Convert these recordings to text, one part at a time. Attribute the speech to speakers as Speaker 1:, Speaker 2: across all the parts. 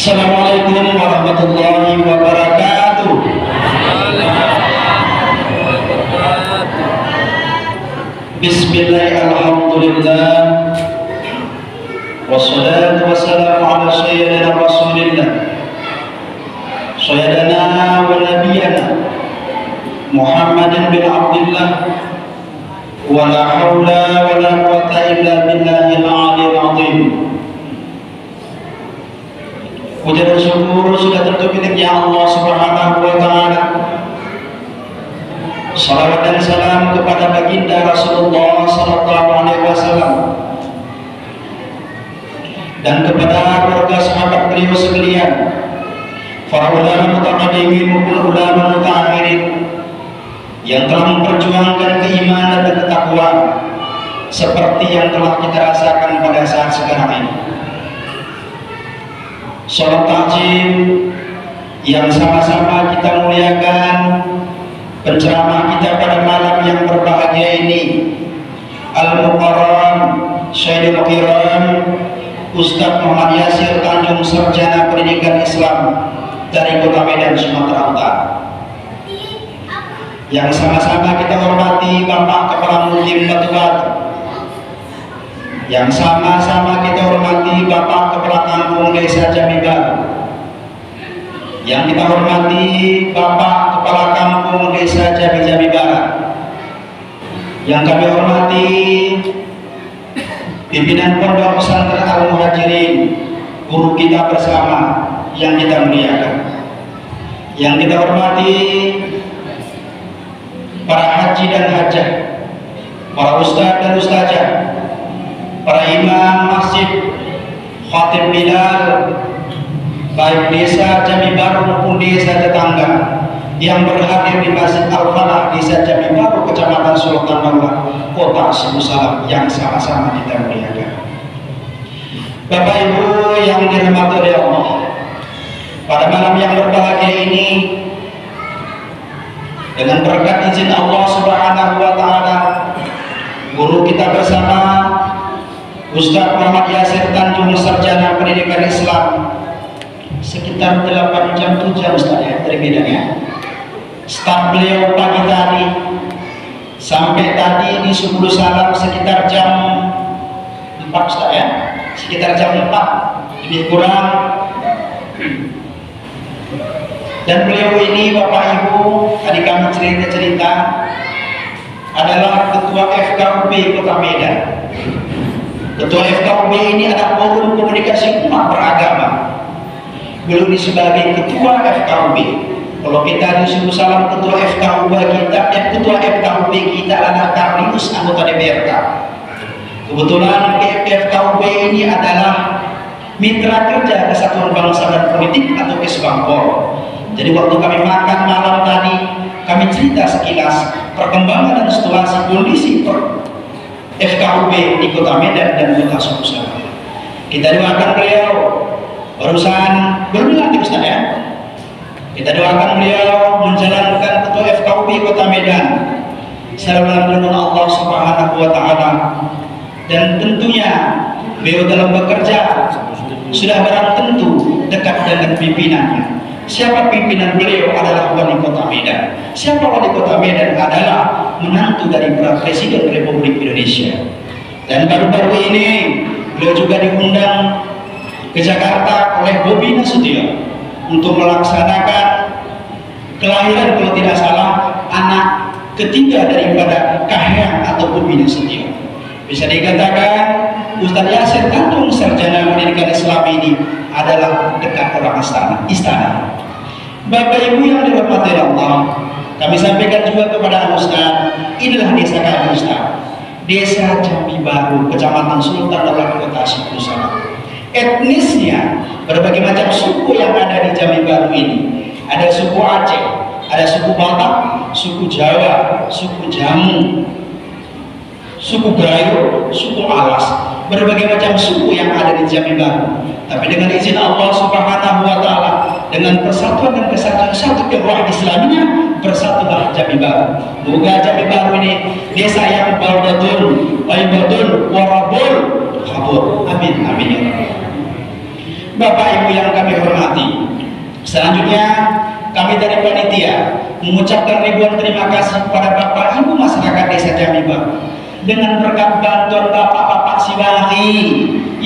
Speaker 1: Assalamualaikum warahmatullahi wabarakatuh. Bismillahirrahmanirrahim. والصلاة والسلام على سيدنا رسول الله سيدنا ونبينا محمد بن عبد الله ولا حول ولا قوة إلا بالله العلي العظيم. Puja dan syukur sudah tentu miliknya Allah Subhanahu wa Ta'ala. Salawat dan salam kepada baginda Rasulullah Sallallahu Alaihi Wasallam dan kepada keluarga sahabat beliau sekalian, para ulama mutaqaddimin maupun ulama mutaakhirin yang telah memperjuangkan keimanan dan ketakwaan seperti yang telah kita rasakan pada saat sekarang ini. Salat ta'zim yang sama-sama kita muliakan penceramah kita pada malam yang berbahagia ini, Al-Mukarram Syekhul Kiram Ustaz Muhammad Yasir Tanjung, Sarjana Pendidikan Islam dari Kota Medan, Sumatera Utara. Yang sama-sama kita hormati Bapak Kepala Mukim Batu-Batu. Yang sama-sama kita hormati Bapak Kepala Kampung Desa Jambi Baru. Yang kita hormati Bapak Kepala Kampung Desa Jambi Barat. Yang kami hormati pimpinan Pondok Pesantren Al-Muhajirin, guru kita bersama yang kita muliakan. Yang kita hormati para haji dan hajah, para ustadz dan ustazah, para imam masjid, khatib Bilal, baik desa Jambi Baru maupun desa tetangga yang berhadir di Masjid Al-Falah desa Jambi Baru, Kecamatan Sultan Daulah, Kota Sibusalam yang sama-sama kita muliakan. Bapak Ibu yang dirahmati oleh Allah, pada malam yang berbahagia ini dengan berkat izin Allah Subhanahu wa Ta'ala, guru kita bersama Ustaz Muhammad Yasir Tanjung, Sarjana Pendidikan Islam, sekitar 8 jam 7 jam Ustaz ya dari Medan. Start beliau pagi tadi sampai tadi di Subul Salam sekitar jam 4 Ustaz ya, sekitar jam 4 lebih kurang. Dan beliau ini Bapak Ibu, tadi kami cerita adalah Ketua FKUB Kota Medan. Ketua FKUB ini ada forum komunikasi umat beragama. Beliau ini sebagai Ketua FKUB. Kalau kita di Subul Salam Ketua FKUB kita, Ketua FKUB kita adalah Karnius anggota DPRK. Kebetulan FKUB ini adalah Mitra Kerja Kesatuan Bangsa dan Politik atau Kesbangpol. Jadi waktu kami makan malam tadi, kami cerita sekilas perkembangan dan situasi kondisi FKUB di Kota Medan dan Kota Subul Salam. Kita doakan beliau, barusan belum dilantik Ustaz ya. Kita doakan beliau menjalankan Ketua FKUB Kota Medan dalam lindungan Allah Subhanahu wa Ta'ala, dan tentunya beliau dalam bekerja sudah barang tentu dekat dengan pimpinannya. Siapa pimpinan beliau adalah wali kota Medan. Siapa wali kota Medan adalah menantu dari Presiden Republik Indonesia. Dan baru-baru ini beliau juga diundang ke Jakarta oleh Bobi Nasution untuk melaksanakan kelahiran kalau tidak salah anak ketiga daripada Kahiyang atau Bobi Nasution. Bisa dikatakan Ustaz Yasir Tanjung, Sarjana Pendidikan Islam ini adalah dekat orang istana. Bapak Ibu yang dirahmati Allah, kami sampaikan juga kepada Ustaz, inilah desa kami Ustaz, Desa Jambi Baru, Kecamatan Sultan Daulah, Kota Subul Salam. Etnisnya berbagai macam suku yang ada di Jambi Baru ini. Ada suku Aceh, ada suku Batak, suku Jawa, suku Jamu, suku Gayo, suku Alas, berbagai macam suku yang ada di Jambi Baru. Tapi dengan izin Allah Subhanahu wa Ta'ala, dengan persatuan dan kesatuan satu keuangan Islamnya, bersatulah Jambi Baru. Moga Jambi Baru ini desa yang baldatun, thayyibun, warabun, khabur. Amin, amin ya Rabbi. Bapak Ibu yang kami hormati, selanjutnya kami dari panitia mengucapkan ribuan terima kasih kepada Bapak Ibu masyarakat Desa Jambi Baru dengan berkat bantuan bapak-bapak Sibangi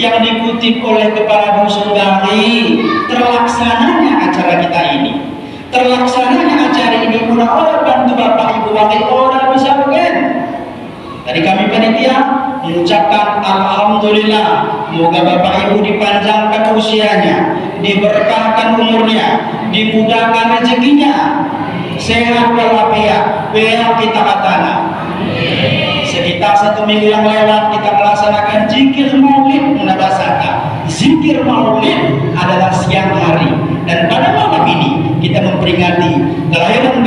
Speaker 1: yang dikutip oleh kepala dusun dari terlaksananya acara kita ini. Terlaksananya acara ini mudah-mudahan bantu Bapak Ibu wakil orang bisa bagian. Tadi kami panitia mengucapkan alhamdulillah, moga Bapak Ibu dipanjangkan usianya, diberkahkan umurnya, dimudahkan rezekinya, sehat walafiat, biar kita katana. Sekitar 1 minggu yang lewat kita melaksanakan zikir maulid munabasaka. Zikir maulid adalah siang hari, dan pada malam ini kita memperingati kelahiran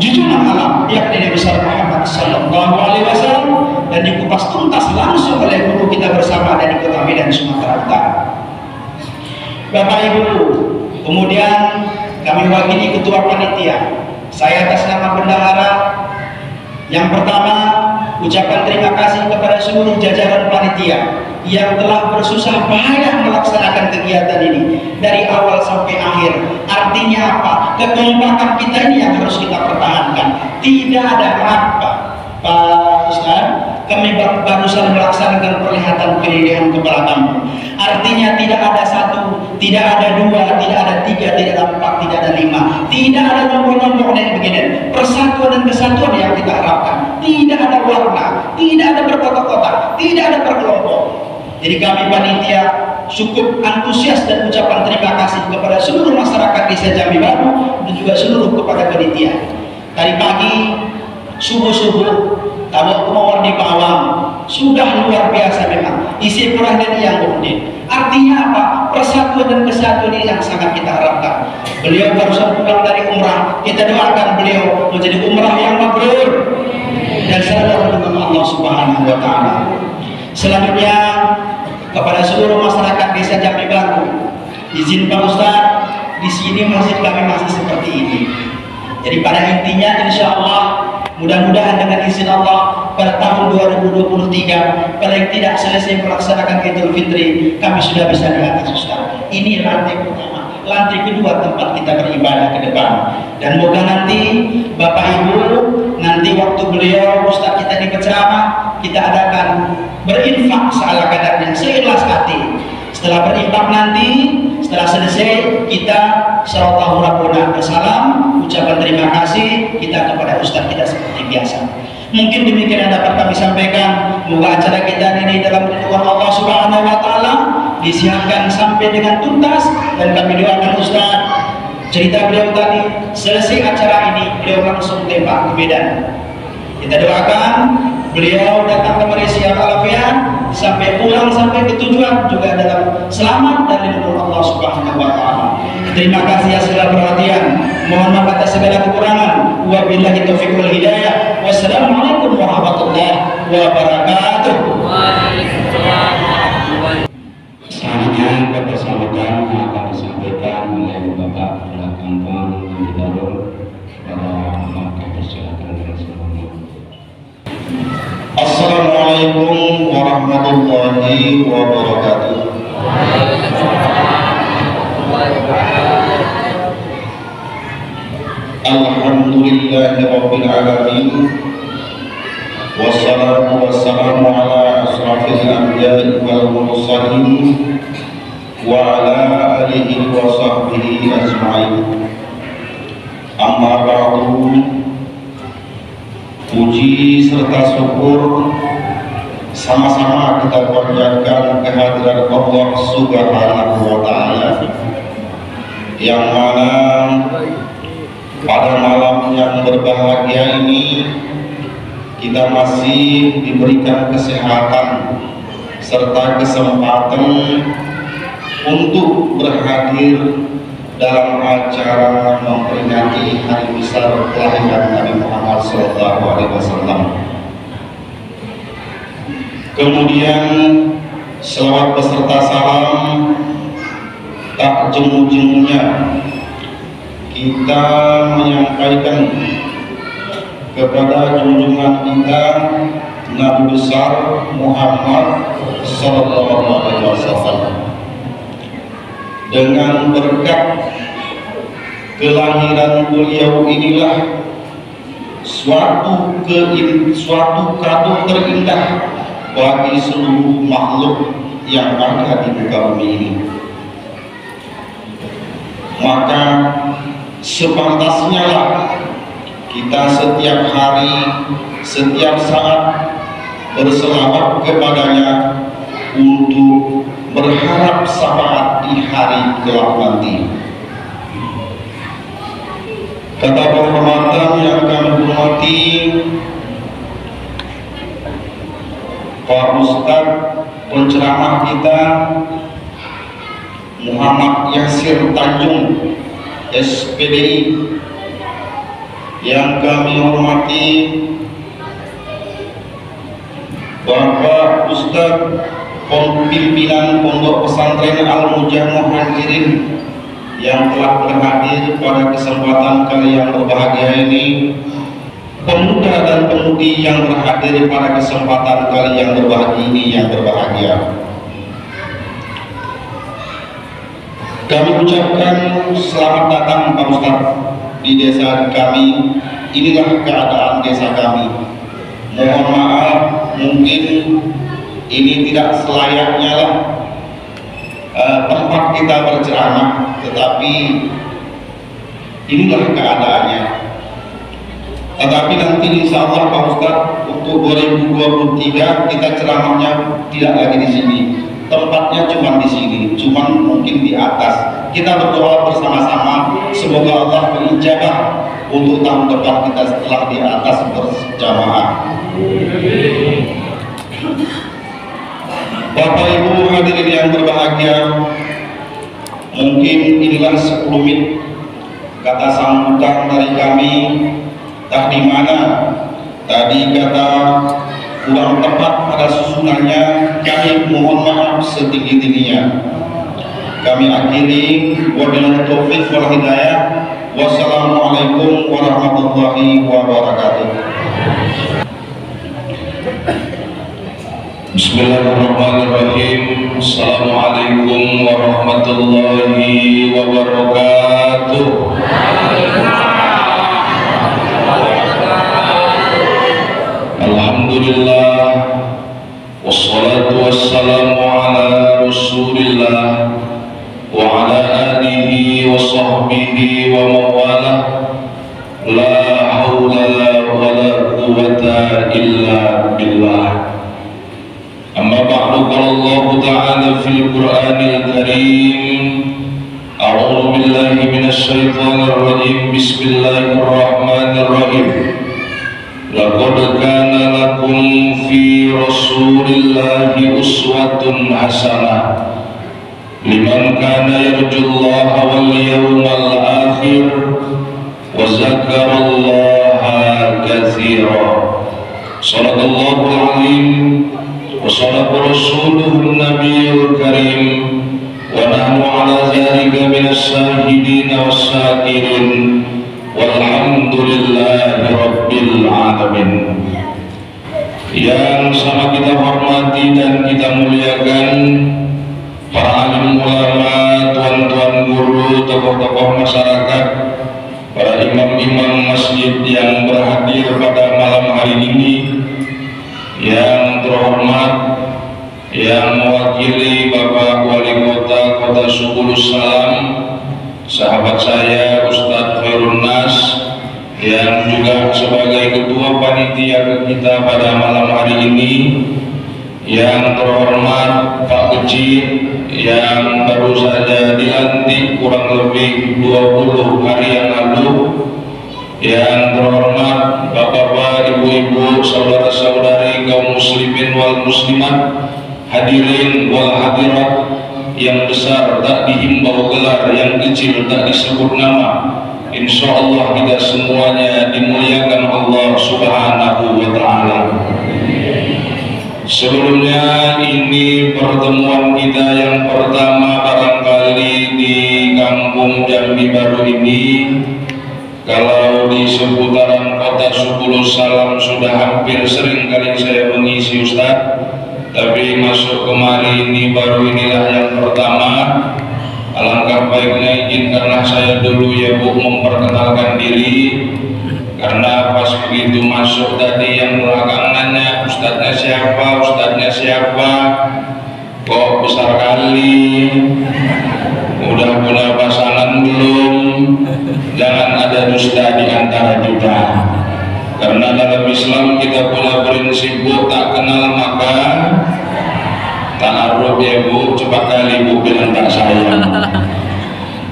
Speaker 1: junjungan alam yakni Nabi besar Muhammad sallallahu alaihi wasallam, dan dikupas tuntas langsung oleh guru kita bersama dari Kota Medan, Sumatera Utara. Bapak Ibu, kemudian kami wakili ketua panitia. Saya atas nama bendahara yang pertama ucapan terima kasih kepada seluruh jajaran panitia yang telah bersusah payah melaksanakan kegiatan ini dari awal sampai akhir. Artinya apa? Kekompakan kita ini yang harus kita pertahankan. Tidak ada apa, Pak Ustaz, kami barusan melaksanakan perlihatan kelilihan kepala kampung. Artinya tidak ada 1, tidak ada 2, tidak ada 3, tidak ada 4, tidak ada 5, tidak ada nombor-nombor yang begini. Persatuan dan kesatuan yang kita harapkan. Tidak ada warna, tidak ada berkotak-kotak, tidak ada berkelompok. Jadi kami panitia cukup antusias dan ucapan terima kasih kepada seluruh masyarakat Desa Jambi Baru dan juga seluruh kepada panitia. Tadi pagi subuh-subuh tamu kemauan di Pawang sudah luar biasa memang isi kurang dan yang kemudian. Artinya apa? Persatuan dan kesatuan ini yang sangat kita harapkan. Beliau barusan pulang dari umrah, kita doakan beliau menjadi umrah yang mabrur dan selalu dengan Allah Subhanahu wa taala. Selanjutnya kepada seluruh masyarakat Desa Jambi Baru, izin Pak Ustaz, di sini masjid kami masih seperti ini. Jadi pada intinya insya Allah mudah-mudahan dengan izin Allah pada tahun 2023 paling tidak selesai melaksanakan Idul Fitri kami sudah bisa di atas Ustaz. Ini lantai pertama. Lantai kedua tempat kita beribadah ke depan. Dan moga nanti Bapak Ibu nanti waktu beliau Ustaz kita di berceramah kita adakan berinfak seala kadarnya seikhlas hati. Setelah berinfak nanti, setelah selesai kita salat rabbuna bersalam, ucapan terima kasih kita kepada Ustaz kita seperti biasa. Mungkin demikian yang dapat kami sampaikan. Moga acara kita ini dalam ridwan Allah Subhanahu wa taala disiapkan sampai dengan tuntas, dan kami doakan Ustaz cerita beliau tadi selesai acara ini beliau langsung tembak ke Medan. Kita doakan beliau datang ke Malaysia walafiat sampai pulang sampai ke tujuan juga dalam selamat dan lindungan Allah Subhanahu wa taala. Terima kasih atas segala perhatian. Mohon maaf atas segala kekurangan. Wabillahi taufiq wal hidayah. Wassalamualaikum warahmatullahi wabarakatuh.
Speaker 2: Selanjutnya kebersamaan akan disampaikan oleh Bapak Kepala Kampung Jambi Baru pada Bapak persilakan dengan semuanya.
Speaker 3: Assalamualaikum warahmatullahi wabarakatuh. Alhamdulillahi rabbil alamin. Wassalatu wassalamu ala asrafil anbiya'i wal mursalin wa ala alihi wa sahbihi ajma'in. Amma ba'du. Puji serta syukur sama-sama kita panjatkan kehadiran Allah Subhanahu wa taala, yang mana pada malam yang berbahagia ini kita masih diberikan kesehatan serta kesempatan untuk berhadir dalam acara memperingati hari besar kelahiran Nabi Muhammad SAW. Kemudian selawat beserta salam tak jemu-jemunya kita menyampaikan kepada junjungan kita Nabi besar Muhammad SAW. Dengan berkat kelahiran beliau inilah suatu kado terindah bagi seluruh makhluk yang ada di muka bumi ini. Maka sepantasnya lah kita setiap hari, setiap saat berselawat kepadanya untuk berharap syafaat di hari kelak nanti. Kata penghormatan yang kami hormati Pak Ustadz penceramah kita Muhammad Yasir Tanjung SPDI, yang kami hormati Bapak Ustadz pimpinan Pondok Pesantren Al-Mujah Muhajirin yang telah berhadir pada kesempatan kali yang berbahagia ini, pemuda dan pemudi yang berhadir pada kesempatan kali yang berbahagia ini yang berbahagia. Kami ucapkan selamat datang Pak Ustadz di desa kami. Inilah keadaan desa kami. Mohon maaf, mungkin ini tidak selayaknya lah tempat kita berceramah, tetapi inilah keadaannya. Tetapi nanti insya Allah Pak Ustadz untuk 2023 kita ceramahnya tidak lagi di sini, tempatnya cuma di sini, cuma mungkin di atas. Kita berdoa bersama-sama semoga Allah berijabah untuk tahun depan kita setelah di atas berjamaah. Bapak Ibu hadirin yang berbahagia, mungkin inilah 10 menit kata sambutan dari kami. Tak di mana tadi kata kurang tepat pada susunannya, kami mohon maaf setinggi-tingginya. Kami akhiri, wabillahi taufiq wal hidayah. Wassalamualaikum warahmatullahi wabarakatuh.
Speaker 4: Bismillahirrahmanirrahim. Assalamualaikum warahmatullahi wabarakatuh. Alhamdulillah, wassalatu wassalamu ala rasulillah wa ala alihi wa sahbihi wa mawalah. La hawla wa la quwwata illa billah. Amma ba'du, qala Allah ta'ala fil Qur'anil Karim, a'udzu billahi minasy syaithanir rajim. Bismillahirrahmanirrahim. Laqad kana lakum fi Rasulillahi uswatun hasanah liman kana yarjullaha wal yawmal akhir wa dzakarallaha katsira. Shadaqallahul azim wa sadaqa rasuluhun nabiyul karim wa nahnu ala dzalika minas syahidin was syakirin walhamdulillahi rabbil alamin. Yang sama kita hormati dan kita muliakan para alim ulama, tuan-tuan guru, tokoh-tokoh masyarakat, para imam-imam masjid yang berhadir pada malam hari ini, yang terhormat yang mewakili Bapak Wali Kota Kota Sukulus Salam, sahabat saya Ustadz Khairun Nas, yang juga sebagai ketua panitia kita pada malam hari ini, yang terhormat Pak Kecil yang baru saja dilantik kurang lebih 20 hari yang lalu, yang terhormat bapak-bapak, ibu-ibu, saudara-saudari kaum muslimin wal muslimat, hadirin wal hadirat, yang besar tak dihimbau gelar, yang kecil tak disebut nama. Insya Allah kita semuanya dimuliakan Allah Subhanahu wa Ta'ala. Sebelumnya ini pertemuan kita yang pertama barangkali di Kampung Jambi Baru ini. Kalau di seputaran Kota Sukulus Salam sudah hampir sering kali saya mengisi Ustadz, tapi masuk kemari ini baru inilah yang pertama. Alangkah baiknya izinkanlah saya dulu ya Bu memperkenalkan diri. karena pas begitu masuk tadi yang belakang nanya ustadznya siapa, kok besar kali, udah punya pasangan belum, jangan ada dusta di antara kita. Karena dalam Islam kita punya prinsip, bu, tak kenal maka ta'aruf ya bu, cepat kali bu bilang tak sayang.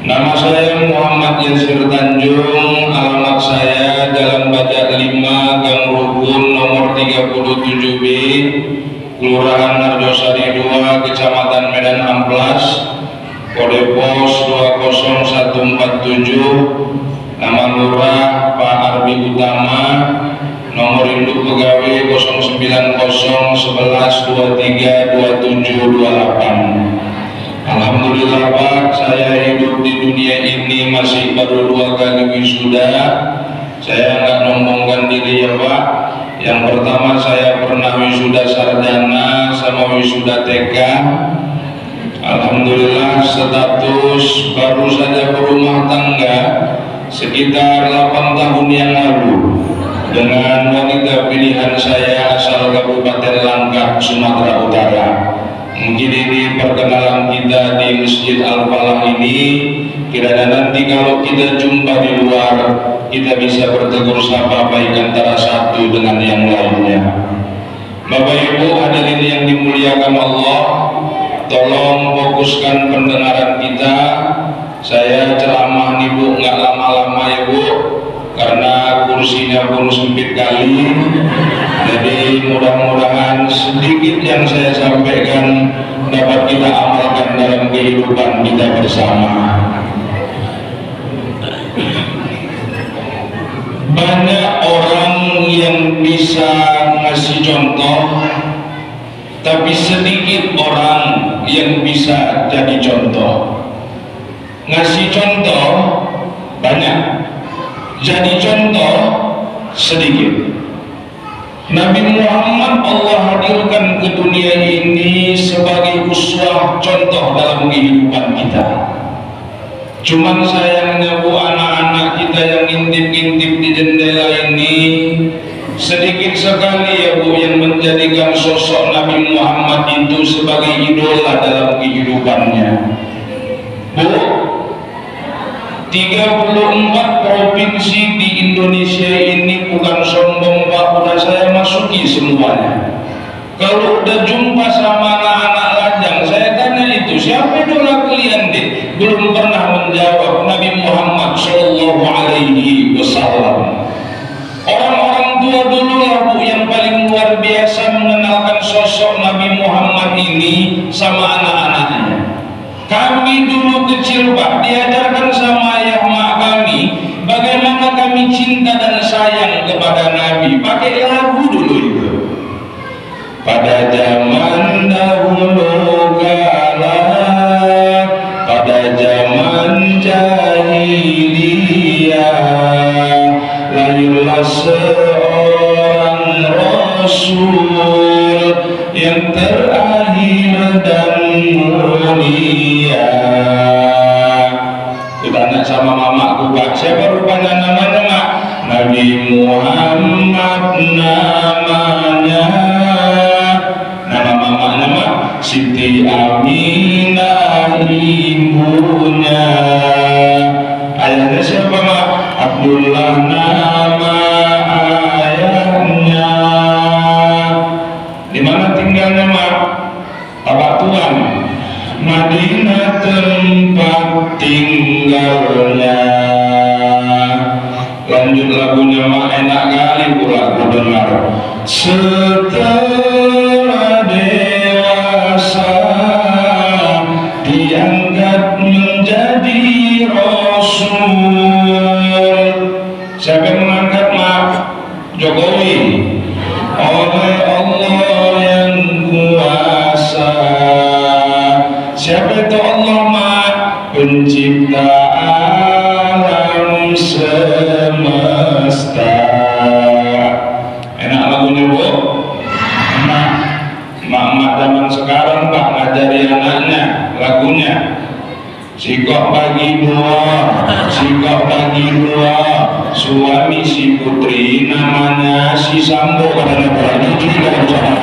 Speaker 4: Nama saya Muhammad Yasir Tanjung, alamat saya Jalan Bajak 5, Gang Rukun, nomor 37B, Kelurahan Narjosari 2, Kecamatan Medan Amplas, kode pos 20147. Nama lurah Pak Arbi Utama, nomor induk pegawai 09011232728. Alhamdulillah Pak, saya hidup di dunia ini masih baru 2 kali wisuda. Saya nggak nyombongkan diri ya Pak. Yang pertama saya pernah wisuda sarjana sama wisuda TK. Alhamdulillah status baru saja berumah tangga sekitar 8 tahun yang lalu dengan wanita pilihan saya asal Kabupaten Langkat, Sumatera Utara. Mungkin ini perkenalan kita di Masjid Al-Falah ini. Kiranya nanti kalau kita jumpa di luar, kita bisa bertegur sapa baik antara satu dengan yang lainnya. Bapak Ibu hadirin yang dimuliakan Allah, tolong fokuskan pendengaran kita. Saya ceramah nih Bu, nggak lama-lama ya Bu, karena kursinya pun sempit kali. Jadi mudah-mudahan sedikit yang saya sampaikan dapat kita amalkan dalam kehidupan kita bersama. Banyak orang yang bisa ngasih contoh, tapi sedikit orang yang bisa jadi contoh. Ngasih contoh banyak, jadi contoh sedikit. Nabi Muhammad Allah hadirkan ke dunia ini sebagai uswah, contoh dalam kehidupan kita. Cuman sayangnya Bu, anak-anak kita yang ngintip-ngintip di jendela ini sedikit sekali ya Bu yang menjadikan sosok Nabi Muhammad itu sebagai idola dalam kehidupannya. Bu, 34 provinsi di Indonesia ini bukan sombong Pak, udah saya masuki semuanya. Kalau udah jumpa sama anak-anak lajang, saya tanya itu, siapa idola kalian deh? Belum pernah menjawab, Nabi Muhammad Shallallahu Alaihi Wasallam. Orang-orang tua dulu lah Bu yang paling luar biasa mengenalkan sosok Nabi Muhammad ini sama anak-anaknya. Kami dulu kecil Pak, diajarkan sama ayah mak kami bagaimana kami cinta dan sayang kepada Nabi. Pakai lagu dulu itu. Pada zaman dahulu kala, pada zaman jahiliyah, lahirlah seorang Rasul yang terakhir dan mulia. Ditanya sama mamaku Pak, siapa rupanya namanya Mak? Nabi Muhammad namanya. Nama mamanya Mak? Siti Aminah ibunya. Ayahnya siapa Mak? Abdullah nama ayahnya. Di mana tinggalnya Mak? Bapak Tuan, Madinah tempat tinggalnya. Lanjut lagunya Mak, enak kali pula aku dengar. Setelah dewasa diangkat menjadi Rasul. Siapa yang mengangkat Mak? Jokowi. Oleh Allah yang kuasa. Siapa itu Allah Mak? Pencipta alam semesta. Enak lagunya Bu? Enak. Mak-mak zaman sekarang Pak ngajari anaknya lagunya. Sikok bagi dua, sikok bagi dua, suami si putri namanya si Sambo katanya berani juga sama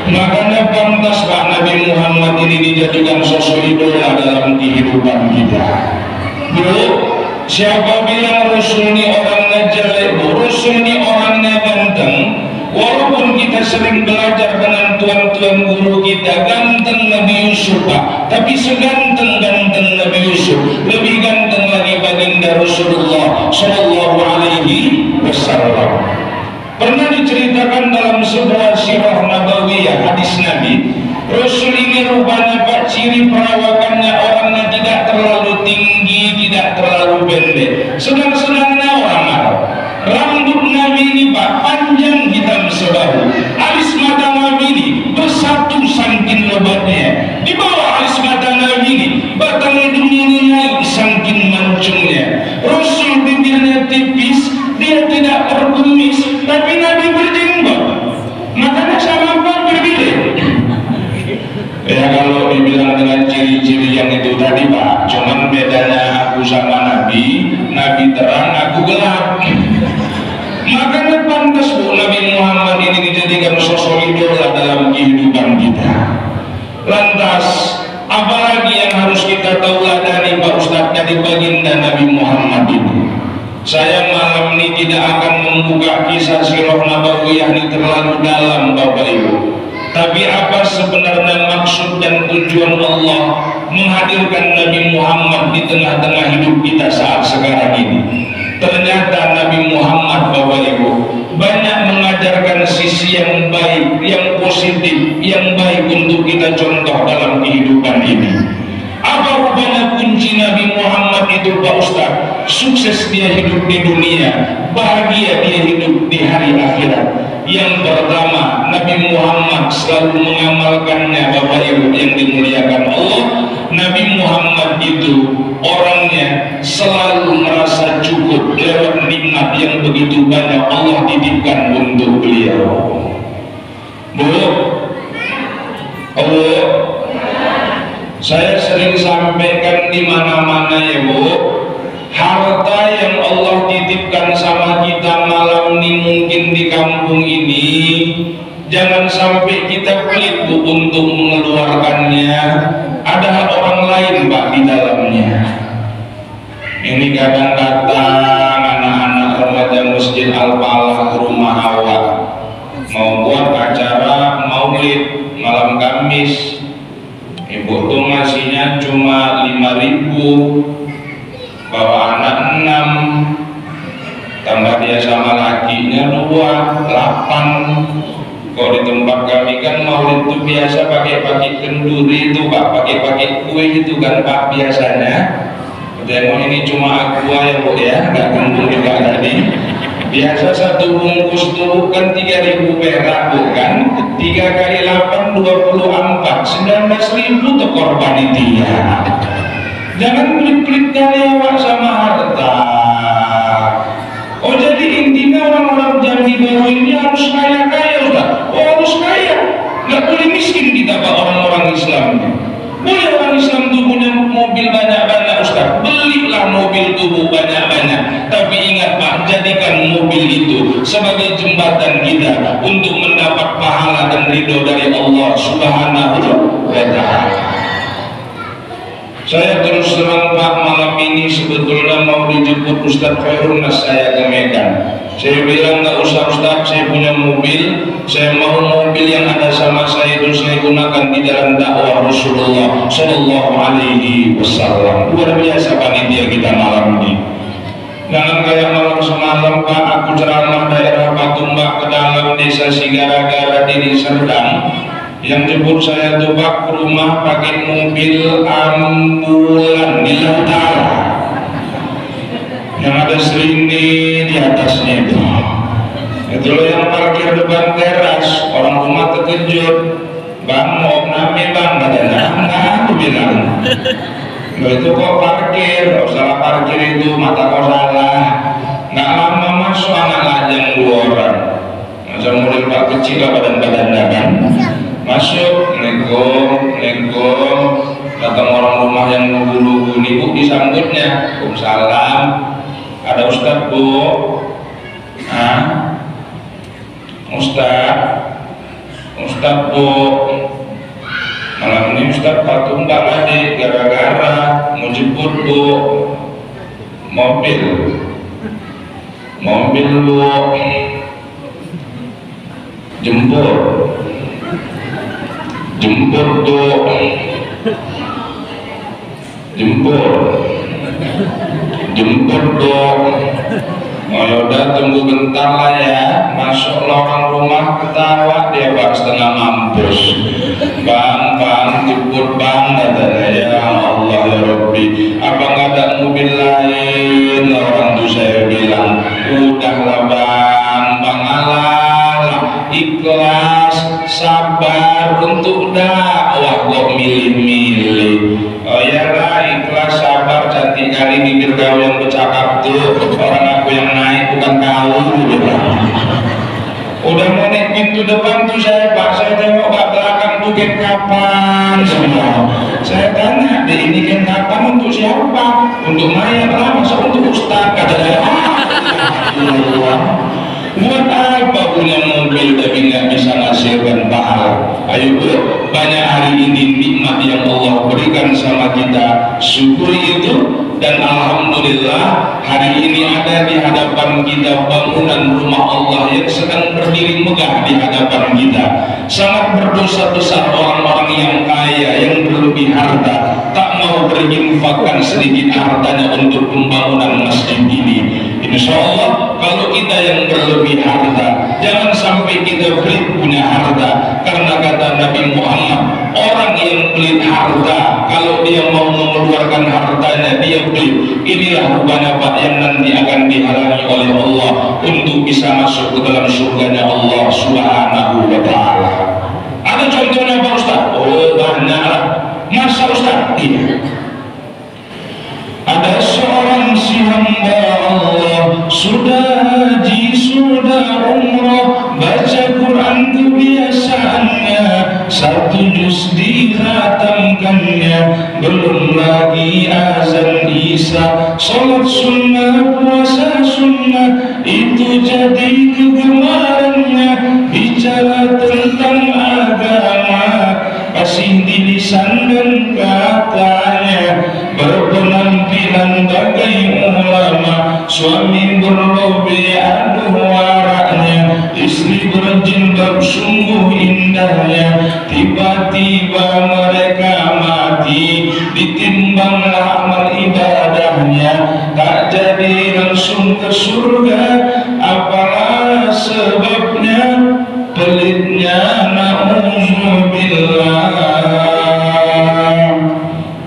Speaker 4: makanya pantas Pak Nabi Muhammad ini dijadikan sosok idola dalam kehidupan kita. Bro, siapa bilang Rasul ini orangnya jelek, Rasul ini orangnya ganteng. Walaupun kita sering belajar dengan tuan-tuan guru kita ganteng Nabi Yusuf Pak, tapi seganteng-ganteng Nabi Yusuf lebih ganteng lagi baginda Rasulullah Sallallahu Alaihi Wasallam. Pernah diceritakan dalam sebuah sirah nabawiyah hadis Nabi, Rasul ini rupanya Pak ciri perawakannya orangnya tidak terlalu tinggi, tidak terlalu pendek, sedang-sedangnya orang Arab. Rambut Nabi ini Pak panjang hitam sebahu, alis mata Nabi ini bersatu saking lebatnya, di bawah alis mata Nabi ini batang hidungnya ini naik saking mancungnya. Rasul bibirnya tipis, dia tidak berkumis, tapi Nabi berjenggot, makanya sama Pak berbeda. Ya kalau dibilang dengan ciri-ciri yang itu tadi Pak, cuman bedanya aku sama Nabi, Nabi terang, aku gelap. Makanya pantas Bu Nabi Muhammad ini dijadikan sosok idola dalam kehidupan kita. Lantas apalagi yang harus kita tauladani Pak Ustadz dari baginda Nabi Muhammad ini? Saya malam ini tidak akan membuka kisah sirah nabawiyah ini terlalu dalam Bapak Ibu. Tapi apa sebenarnya maksud dan tujuan Allah menghadirkan Nabi Muhammad di tengah-tengah hidup kita saat sekarang ini? Ternyata Nabi Muhammad Bapak Ibu banyak mengajarkan sisi yang baik, yang positif, yang baik untuk kita contoh dalam kehidupan ini. Apa rupanya kunci Nabi Muhammad itu Pak Ustaz? Sukses dia hidup di dunia, bahagia dia hidup di hari akhirat. Yang pertama, Nabi Muhammad selalu mengamalkannya Bapak Ibu yang dimuliakan Allah. Nabi Muhammad itu orangnya selalu merasa cukup lewat nikmat yang begitu banyak Allah titipkan untuk beliau. Bu, saya sering sampaikan di mana-mana ya Bu, harta yang Allah titipkan sama kita malam ini mungkin di kampung ini, jangan sampai kita pelit Bu untuk mengeluarkannya. Ada orang lain Pak di dalamnya. Ini kadang-kadang anak-anak remaja Masjid Al-Falah Rumah Awal mau buat acara maulid malam Kamis, ibu tuh ngasihnya cuma 5.000, bawa anak 6, tambah dia sama lakinya 2, 8. Kalau di tempat kami kan maulid itu biasa pakai kenduri itu Pak, pakai kue itu kan Pak biasanya. Tengok ini cuma aqua ya Bu ya, nggak kenduri juga tadi. Biasa satu bungkus tuh kan 3.000 perak bukan? 3 kali 8 24, 19.000 tuh korban panitia. Jangan pelit-pelit kali awak sama harta. Oh jadi intinya orang-orang Jambi Baru ini harus kaya-kaya Ustaz. Oh harus kaya, nggak boleh miskin kita Pak orang-orang Islam. Boleh orang Islam tuh punya mobil banyak-banyak Ustaz, belilah mobil tubuh banyak-banyak. Tapi ingat Pak, jadikan mobil itu sebagai jembatan kita untuk mendapat pahala dan ridho dari Allah Subhanahu wa Ta'ala. Saya terus terang Pak, malam ini sebetulnya mau dijemput Ustaz Khairun Nas saya ke Medan. Saya bilang nggak usah Ustaz, saya punya mobil, saya mau mobil yang ada sama saya itu saya gunakan di jalan dakwah Rasulullah Sallallahu Alaihi Wasallam. Luar biasa panitia kita malam ini. Jangan kayak malam semalam Pak, aku ceramah daerah Patumbak ke dalam desa Sigara-gara di Serdang. Yang jemput saya tuh Pak ke rumah pakai mobil ambulan di utara yang ada seringnya di atasnya itu loh yang parkir depan teras. Orang rumah terkejut, Bang mau nami Bang, enggak aku bilang loh itu kok parkir, salah parkir itu mata kau salah. Nggak lama masuk anak lajang 2 orang, masa model Pak kecil lah badan-badan dagang masuk, Assalamualaikum, datang orang rumah yang lugu-lugu nih Bu, disambutnya Waalaikumsalam. Ada Ustaz Bu? Ustaz Bu, malam ini Ustaz patung Mbak Adik gara-gara mau jemput Bu mobil Bu, jemput Bu, oh yaudah tunggu bentar lah ya. Masuk lorong rumah ketawa dia bang setengah mampus. Bang jemput bang, katanya. Ya Allah ya Rabbi, abang ada mobil lain. Orang tuh saya bilang udahlah bang alah, ikhlas sabar untuk dakwah kok milih-milih. Oh ya lah, ikhlas sabar, cantik kali bibir kau yang bercakap tuh, orang aku yang naik bukan kau. Udah mau naik pintu depan tuh saya tengok ke belakang tuh gen kapan semua. Saya tanya, ini gen kapan untuk siapa? Untuk mayat lah, masa untuk ustaz? Kata saya, buat apa punya mobil tapi nggak bisa menghasilkan pahala? Ayo bro, banyak hari ini nikmat yang Allah berikan sama kita, syukuri itu. Dan alhamdulillah hari ini ada di hadapan kita bangunan rumah Allah yang sedang berdiri megah di hadapan kita. Sangat berdosa besar orang-orang yang kaya, yang berlebih harta, tak mau berinfakkan sedikit hartanya untuk pembangunan masjid ini. Insya Allah kalau kita yang berlebih harta, jangan sampai kita pelit punya harta. Karena kata Nabi Muhammad, orang yang pelit harta, kalau dia mau mengeluarkan hartanya dia pelit. Inilah rupanya Pak yang nanti akan dihalangi oleh Allah untuk bisa masuk ke dalam surganya Allah Subhanahu wa Ta'ala. Ada contohnya Pak Ustaz? Oh banyak lah. Masa Ustaz? Iya. Ada seorang si hamba Allah, sudah haji, sudah umrah, baca Quran kebiasaannya, 1 juz dikhatamkannya, belum lagi azan isya, sholat sunnah, puasa sunnah, itu jadi kegemarannya. Bicara tentang agama, kasih di lisan dan katanya, berpenampilan bagai ulama, suami berlobe aduh waraknya, istri berjilbab sungguh indahnya. Tiba-tiba mereka mati, ditimbanglah amal ibadahnya, tak jadi langsung ke surga. Apalah sebabnya? Pelitnya na'udzubillah,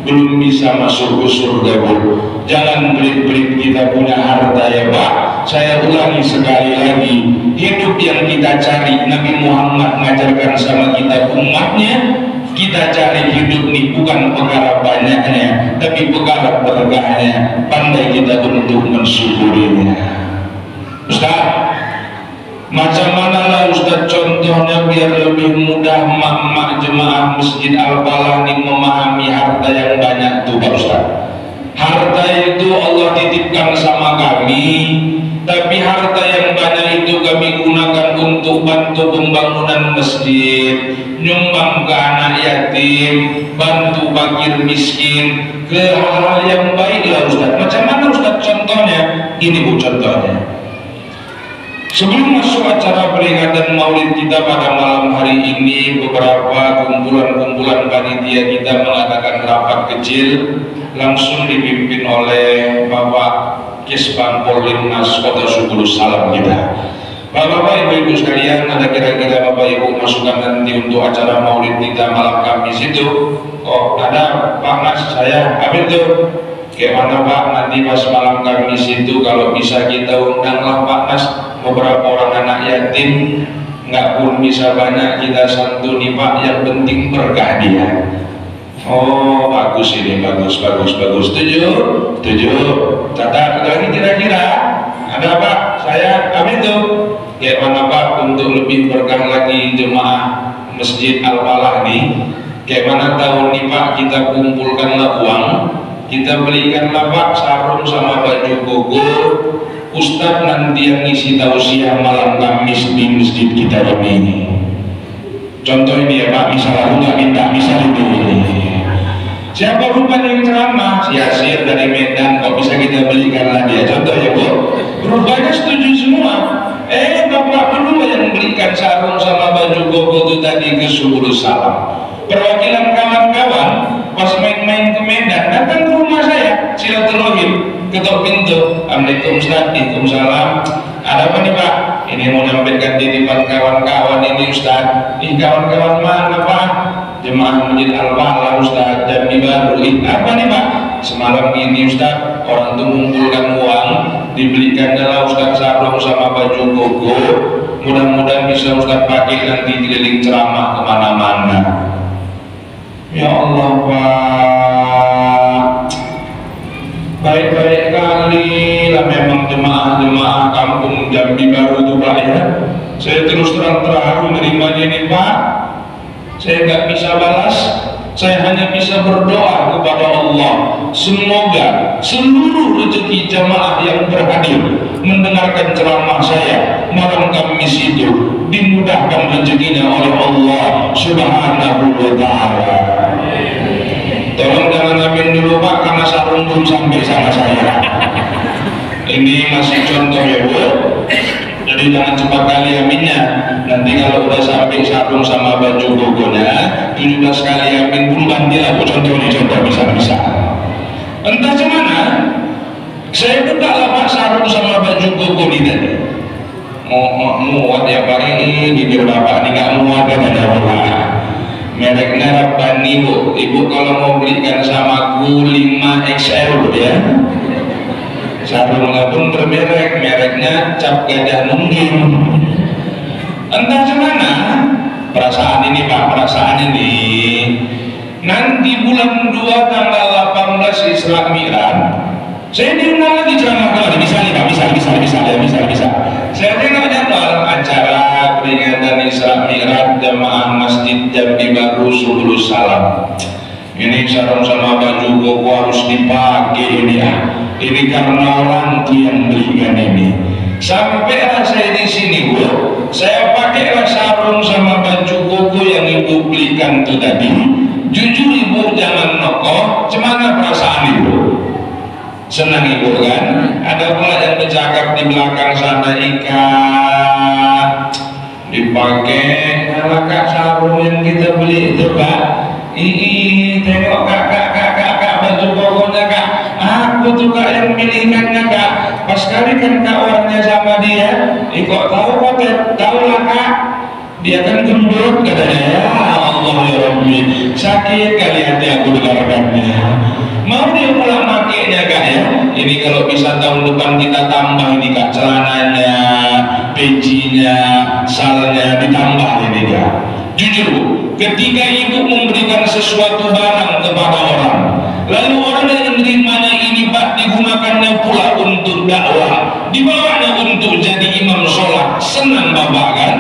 Speaker 4: belum bisa masuk ke surga Bu. Jangan pelit-pelit kita punya harta ya Pak. Saya ulangi sekali lagi, hidup yang kita cari, Nabi Muhammad mengajarkan sama kita umatnya, kita cari hidup ini bukan perkara banyaknya, tapi perkara berkahnya. Pandai kita untuk mensyukurinya. Ustaz, macam mana lah Ustaz contohnya biar lebih mudah mak-mak jemaah Masjid Al-Falah ini memahami harta yang banyak itu Pak Ustaz? Harta itu Allah titipkan sama kami, tapi harta yang banyak itu kami gunakan untuk bantu pembangunan masjid, nyumbang ke anak yatim, bantu fakir miskin, ke hal-hal yang baik lah Ustaz. Macam mana Ustaz contohnya? Ini Bu contohnya. Sebelum masuk acara peringatan maulid kita pada malam hari ini, beberapa kumpulan-kumpulan panitia kita mengadakan rapat kecil langsung dipimpin oleh Bapak Kesbang Polrimnas Kota Sukulu Salam kita. Bapak Ibu sekalian, ada kira-kira Bapak Ibu masukan nanti untuk acara maulid kita malam Kamis itu? Oh ada Pak Mas, saya ambil tuh. Gimana Pak, nanti pas malam Kamis itu kalau bisa kita undanglah Pak Mas beberapa orang anak yatim, nggak pun bisa banyak kita santuni Pak, yang penting berkah dia. Oh bagus ini, bagus. Setuju. Catat lagi kira-kira ada Pak, saya ambil tuh. Gimana Pak untuk lebih berkah lagi jemaah Masjid Al-Falah nih? Gimana tahun ini Pak kita kumpulkanlah uang, kita belikanlah Pak sarung sama baju koko. Ustadz nanti yang ngisi tausiah malam Kamis di masjid kita ini. Contoh ini ya Pak, misalnya aku nggak minta misal itu. Siapa rupanya yang ceramah? Si Yasir dari Medan, kok bisa kita belikanlah dia. Contoh ya Bu, rupanya setuju semua. Bapak dulu yang belikan sarung sama baju koko itu tadi ke Subul Salam. Perwakilan kawan-kawan pas main-main ke Medan datang ke rumah saya, silaturahim, ketok pintu. Assalamualaikum Ustaz, Waalaikumsalam. Ada apa nih Pak? Ini mau nyampaikan di depan kawan-kawan ini Ustaz. Kawan-kawan mana Pak? Jemaah Masjid Al-Falah Ustaz, Jambi Baru. Apa nih Pak? Semalam ini Ustaz, orang itu mengumpulkan uang, dibelikan adalah Ustaz sarung sama baju koko. Mudah-mudahan bisa Ustaz pakai nanti keliling ceramah kemana-mana. Ya Allah Pak, baik-baik kali lah memang jemaah-jemaah kampung Jambi Baru itu Pak ya. Saya terus terang terharu menerimanya ini Pak. Saya nggak bisa balas, saya hanya bisa berdoa kepada Allah. Semoga seluruh rezeki jamaah yang berhadir mendengarkan ceramah saya malam Kamis itu dimudahkan rezekinya oleh Allah Subhanahu wa Ta'ala. Tolong jangan amin dulu Pak, karena sarung belum sampai sama saya. Ini masih contoh ya Bu, jadi jangan cepat kali aminnya. Nanti kalau udah sampai sarung sama baju kokonya 17 kali amin belum bandil aku contoh bisa. Entah gimana, saya buka lah Pak sarung sama baju koko ini tadi. Muat ya Pak, ini bibir Bapak ini nggak muat dan ada orang. Mereknya Rabbani Bu. Ibu kalau mau belikan sama aku 5XL ya. Sarungnya pun bermerek, mereknya Cap Gajah Nungging. Entah gimana, perasaan ini Pak, perasaan ini. Nanti bulan 2 tanggal 18 Isra Mi'raj, saya diundang lagi ceramah kembali. Bisa. Saya tengok jadwal acara peringatan Isra Mi'raj jamaah Masjid Jambi Baru Subul Salam. Ini sarung sama baju koko harus dipakai ini ya. Ini karena orang yang belikan ini. Sampailah saya di sini Bu, saya pakailah sarung sama baju koko yang Ibu belikan itu tadi. Jujur Ibu jangan nokoh, cemana perasaan Ibu? Senang Ibu kan? Ada pula yang bercakap di belakang sana, ikat dipakai kakak sarung yang kita beli itu Pak. Tengok kakak baju kokonya Kak. Aku tuh Kak yang pilihkannya Kak. Pas kali kan kawannya sama dia, kok tahu lah Kak. Dia kan gembur katanya. Ya Allah ya Rabbi, sakit kali hati aku dengarkannya. Mau dia pulang makainya Kak ya. Ini kalau bisa tahun depan kita tambah ini Kak, celananya, pecinya, salnya ditambah ini Kak. Jujur Bu, ketika Ibu memberikan sesuatu barang kepada orang, lalu orang yang menerimanya ini Pak digunakannya pula untuk dakwah, dibawanya untuk jadi imam sholat, senang Bapak kan?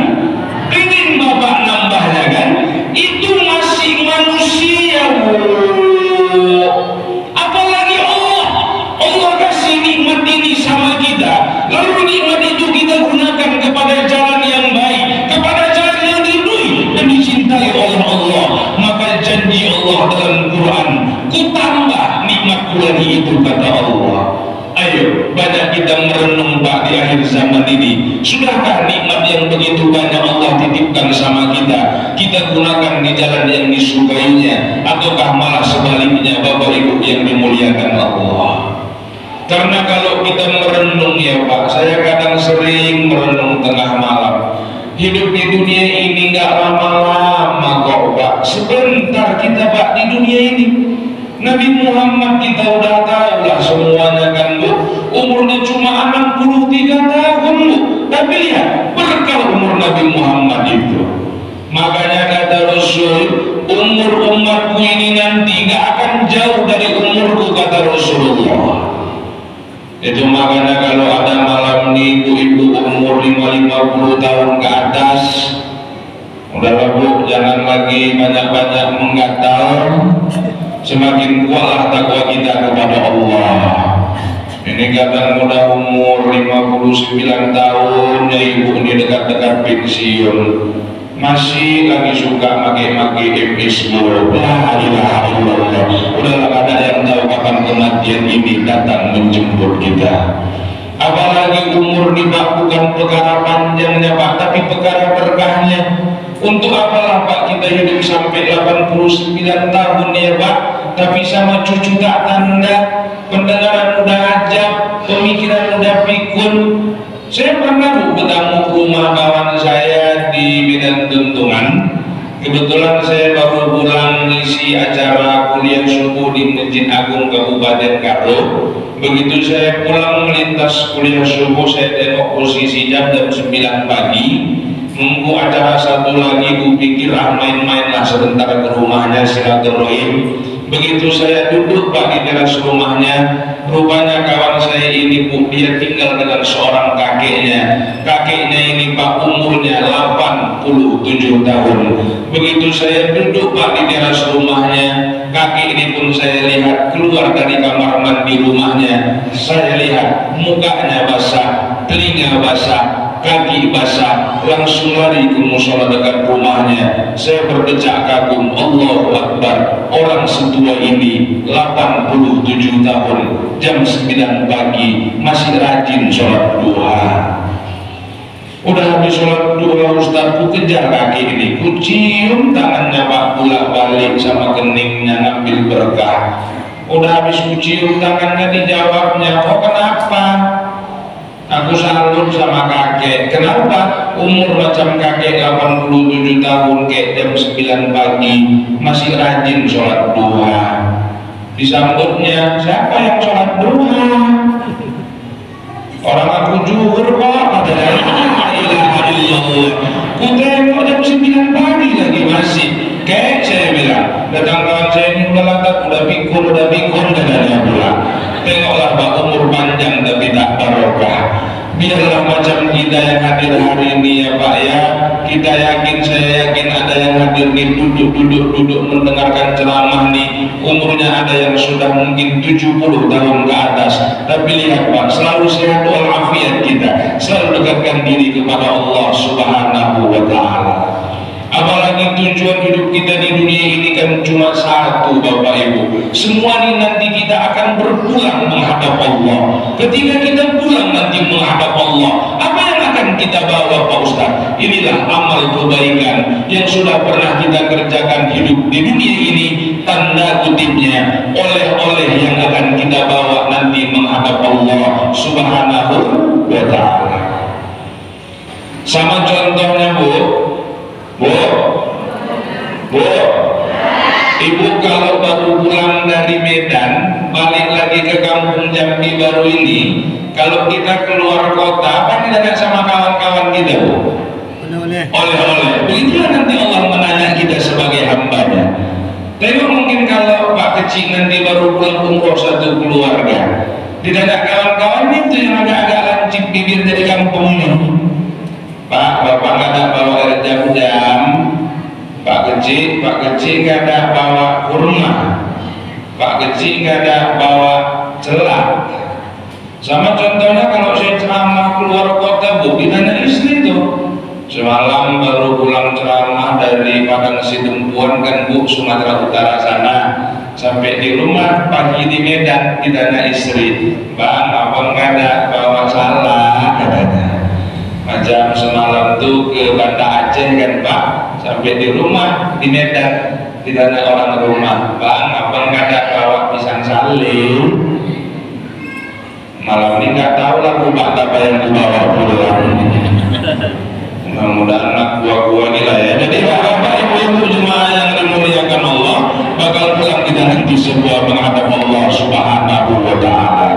Speaker 4: Ingin Bapak nambahnya kan? Itu masih manusia Bu. Apalagi Allah kasih nikmat ini sama kita, lalu nikmat itu kita gunakan kepada jalan yang baik, kepada jalan yang diridhoi dan dicintai oleh Allah. Maka janji Allah dalam Quran, ku tambah nikmatku lagi itu kata Allah. Ayo banyak kita merenung Pak di akhir zaman ini. Sudahkah nikmat yang begitu banyak Allah titipkan sama kita, kita gunakan di jalan yang disukainya, ataukah malah sebaliknya Bapak Ibu yang dimuliakan Allah? Karena kalau kita merenung ya Pak, saya kadang sering merenung tengah malam. Hidup di dunia ini nggak lama-lama kok Pak, sebentar kita Pak di dunia ini. Nabi Muhammad kita udah tahu lah semuanya kan Bu, umurnya cuma 63 tahun Bu, tapi lihat berkah umur Nabi Muhammad itu. Makanya kata Rasul, umur umatku ini nanti nggak akan jauh dari umurku kata Rasulullah. Itu makanya kalau ada malam ini ibu-ibu umur 50 tahun ke atas, udah Bu, jangan lagi banyak-banyak menggatal. semakin kuatlah takwa kita kepada Allah. Ini kadang muda umur 59 tahun, ya ibu ini dekat-dekat pensiun, masih lagi suka make-make MS Glow. La ilaha illallah. Udahlah, ada yang tahu kapan kematian ini datang menjemput kita. Apalagi umur ini Pak, bukan perkara panjangnya Pak, tapi perkara berkahnya. Untuk apalah Pak kita hidup sampai 89 tahun ya Pak, tapi sama cucu tak tanda, pendengaran udah ajab, pemikiran udah pikun. Saya pernah bertemu rumah kawan saya di Medan Tuntungan. Kebetulan saya baru pulang ngisi acara kuliah subuh di Masjid Agung Kabupaten Karo. Begitu saya pulang melintas kuliah subuh, saya tengok posisi jam 9 pagi. Nunggu acara satu lagi, ku pikir main-mainlah sebentar ke rumahnya silaturahim. Begitu saya duduk Pak di teras rumahnya, rupanya kawan saya ini Bu, dia tinggal dengan seorang kakeknya. Kakeknya ini Pak umurnya 87 tahun. Begitu saya duduk Pak di teras rumahnya, kakek ini pun saya lihat keluar dari kamar mandi rumahnya. Saya lihat mukanya basah, telinga basah, kaki basah, langsung lari ke musola dekat rumahnya. Saya berdecak kagum, Allahu Akbar, orang setua ini 87 tahun, jam 9 pagi masih rajin sholat duha. Udah habis sholat duha Ustaz, ku kejar kaki ini, ku cium tangannya Pak, bolak balik sama keningnya ngambil berkah. Udah habis ku cium tangannya, dijawabnya, oh kenapa? Aku salut sama kakek. Kenapa? Umur macam kakek 87 tahun, kayak jam 9 pagi masih rajin sholat duha. Disambutnya, siapa yang sholat duha? Orang aku juhur kok. Katanya, ku tengok jam 9 pagi lagi masih. Kayak saya bilang, datang kawan saya ini udah lantak, udah pikun katanya pula. Tengoklah Pak, umur panjang tapi tak barokah. Biarlah macam kita yang hadir hari ini ya Pak ya. Kita yakin, saya yakin ada yang hadir nih, duduk mendengarkan ceramah nih. Umurnya ada yang sudah mungkin 70 tahun ke atas. Tapi lihat Pak, selalu sehat walafiat kita, selalu dekatkan diri kepada Allah Subhanahu wa Ta'ala. Apalagi tujuan hidup kita di dunia ini kan cuma satu Bapak Ibu. Semua ini nanti kita akan berpulang menghadap Allah. Ketika kita pulang nanti menghadap Allah, apa yang akan kita bawa Pak Ustaz? Inilah amal kebaikan yang sudah pernah kita kerjakan hidup di dunia ini. Tanda kutipnya, oleh-oleh yang akan kita bawa nanti menghadap Allah Subhanahu wa Ta'ala. Sama contohnya Bu, Ibu kalau baru pulang dari Medan, balik lagi ke kampung Jambi baru ini, kalau kita keluar kota, apa kita sama kawan-kawan kita Bu? Oleh-oleh. Begitulah nanti Allah menanya kita sebagai hambanya. Tapi mungkin kalau Pak kecil nanti baru pulang umroh satu keluarga, tidak ada kawan-kawan itu yang agak-agak lancip bibir dari kampung ini. Pak, Bapak nggak ada bawa air jam-jam. Pak kecil nggak ada bawa kurma. Pak kecil nggak ada bawa celak. Sama contohnya kalau saya ceramah keluar kota Bu, ditanya istri tuh. Semalam baru pulang ceramah dari Padang Sidempuan kan Bu, Sumatera Utara sana. Sampai di rumah pagi di Medan, ditanya istri, Bang, apa nggak ada bawa salah? Katanya. Macam semalam tuh ke Banda Aceh kan Pak, sampai di rumah di Medan, ditanya orang rumah, Bang, apa nggak ada bawa pisang salim? Malam ini nggak tahu lah rumah apa yang dibawa pulang. Mudah-mudahan anak buah-buah ini lah ya. Jadi Bapak Ibu jemaah yang dimuliakan Allah, bakal pulang kita nanti sebuah menghadap Allah Subhanahu wa Ta'ala.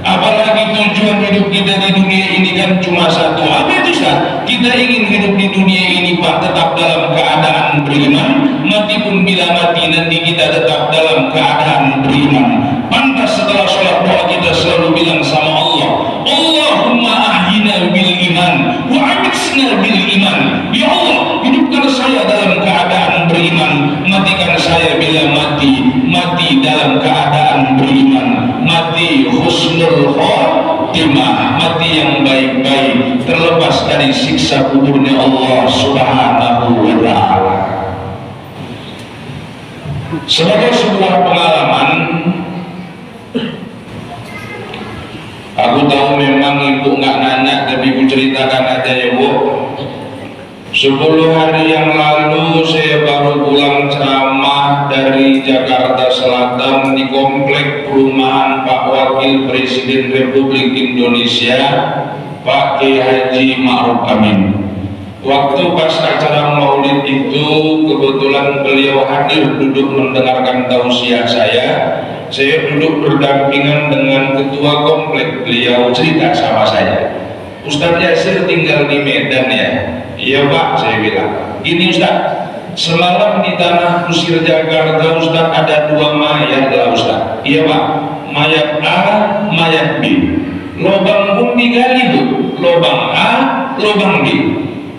Speaker 4: Apalagi tujuan hidup kita di dunia ini kan cuma satu. Apa itu Ustaz? Kita ingin hidup di dunia ini Pak tetap dalam keadaan beriman. Mati pun bila mati nanti kita tetap dalam keadaan beriman. Pantas setelah sholat doa kita selalu bilang sama Allah, Allahumma ahyina bil iman wa amitsna bil iman. Ya Allah, hidupkan saya dalam keadaan beriman, matikan saya bila mati mati dalam keadaan beriman, mati husnul khotimah, mati yang baik-baik, terlepas dari siksa kuburnya Allah Subhanahu wa ta'ala. Sebagai sebuah pengalaman, aku tahu memang ibu nggak nanya, tapi ku ceritakan aja ya Bu. 10 hari yang lalu saya baru pulang ceramah dari Jakarta Selatan di komplek perumahan Pak Wakil Presiden Republik Indonesia, Pak Kiai Haji Ma'ruf Amin. Waktu pas acara maulid itu kebetulan beliau hadir duduk mendengarkan tausiah saya duduk berdampingan dengan ketua komplek. Beliau cerita sama saya, Ustadz Yasir tinggal di Medan ya? Iya Pak, saya bilang. Ini Ustadz, semalam di tanah kusir Jakarta Ustadz ada 2 mayat lah Ustadz. Iya Pak, mayat A, mayat B. Lobang pun digali Bu, lobang A, lobang B.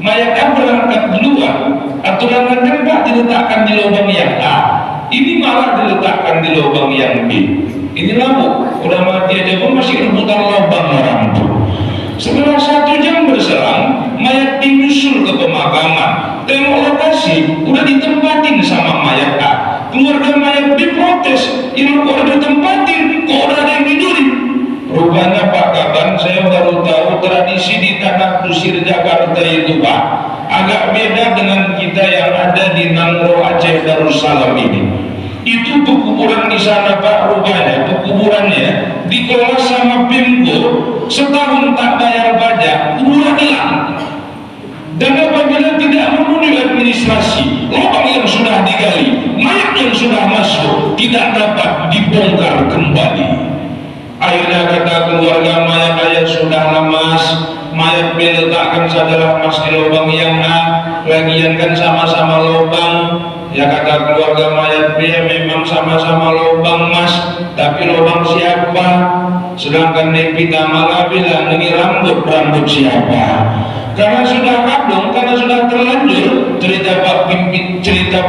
Speaker 4: Mayat A berangkat duluan, aturan kan Pak diletakkan di lubang yang A, ini malah diletakkan di lubang yang B. Inilah Bu, udah mati aja pun masih rebutan lubang orang Bu. Setelah 1 jam berselang, mayat dinyusul ke pemakaman. Tengok lokasi, udah ditempatin sama mayat A. Keluarga mayat B protes, ini kok udah ditempatin, kok udah ada yang tidurin. Rupanya Pak Kaban, saya baru tahu tradisi di tanah kusir Jakarta itu Pak agak beda dengan kita yang ada di Nangro Aceh Darussalam ini. Itu pekuburan di sana Pak, rupanya pekuburannya dikelola sama Pemko, setahun tak bayar pajak, kuburan hilang. Dan apabila tidak memenuhi administrasi, lubang yang sudah digali, mayat yang sudah masuk tidak dapat dibongkar kembali. Akhirnya kata keluarga, mayat ayah sudah lemas, mayat B letakkan saja lemas di lubang yang A, lagian kan sama-sama lubang. Ya kata keluarga, mayat B memang sama-sama lubang Mas, tapi lubang siapa? Sedangkan Nepita malah bilang ini rambut siapa? Karena sudah kadung, karena sudah terlanjur, cerita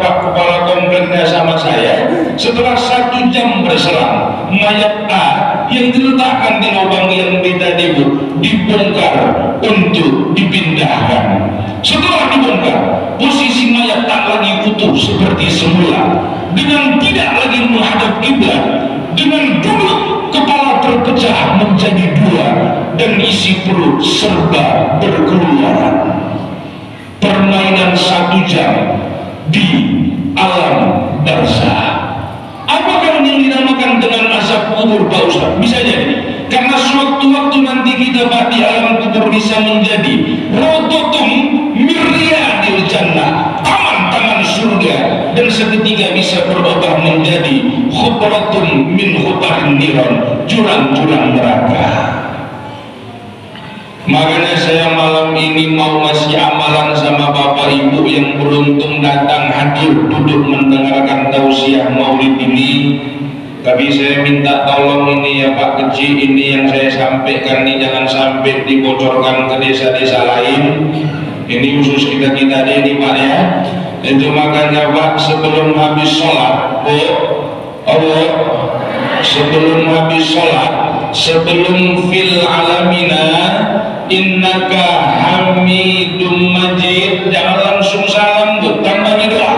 Speaker 4: Pak kepala kompleknya sama saya. Setelah 1 jam berselang, mayat A yang diletakkan di lubang yang beda dibongkar untuk dipindahkan. Setelah dibongkar, posisi mayat tak lagi utuh seperti semula, dengan tidak lagi menghadap kiblat, dengan duduk kepala terpecah menjadi 2 dan isi perut serba berkeluaran. Permainan 1 jam di alam barzah. Apakah yang dinamakan dengan azab kubur Pak Ustaz? Bisa jadi karena sewaktu-waktu nanti kita Pak di alam kubur bisa menjadi rototum miryadil jannah, taman-taman surga, dan seketika bisa berubah menjadi khubratun min khubarin niran, jurang-jurang neraka. Makanya saya malam ini mau ngasih amalan sama Bapak Ibu yang beruntung datang hadir duduk mendengarkan tausiah maulid ini. Tapi saya minta tolong ini ya Pak Kecil, ini yang saya sampaikan ini jangan sampai dibocorkan ke desa-desa lain. Ini khusus kita-kita ini Pak ya. Itu makanya Pak, sebelum habis sholat Allah, sebelum habis sholat, sebelum fil alamina innaka hamidum majid, jangan langsung salam Bu, tambahin doa.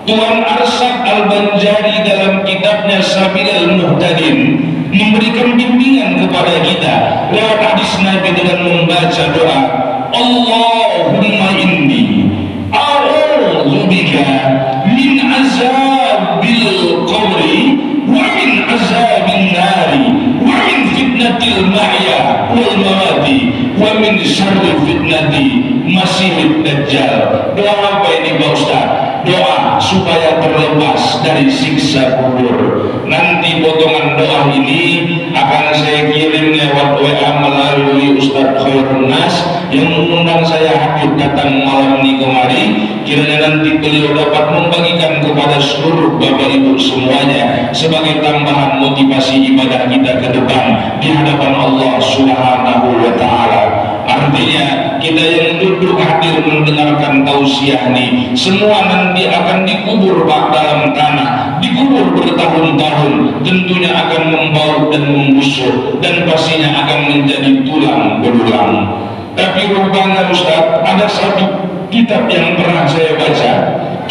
Speaker 4: Tuan Arsyad Al-Banjari dalam kitabnya Sabilal Muhtadin memberikan bimbingan kepada kita lewat hadis Nabi dengan membaca doa Allahumma inni a'udzubika min azabil qabri wa min azabin nari wa min fitnatil mahya wal mamati wa min syarri fitnati masihid dajjal. Doa apa ini Pak Ustaz? Doa supaya terlepas dari siksa kubur. Nanti potongan doa ini akan saya kirim lewat WA melalui Ustadz Khairun Nas yang mengundang saya hadir datang malam ini kemari. Kiranya nanti beliau dapat membagikan kepada seluruh Bapak Ibu semuanya sebagai tambahan motivasi ibadah kita ke depan di hadapan Allah Subhanahu wa ta'ala. Artinya kita yang duduk hadir mendengarkan tausiah ini semua nanti akan dikubur Pak dalam tanah, dikubur bertahun bertahun-tahun tentunya akan membau dan membusuk dan pastinya akan menjadi tulang belulang. Tapi rupanya Ustaz, ada satu kitab yang pernah saya baca.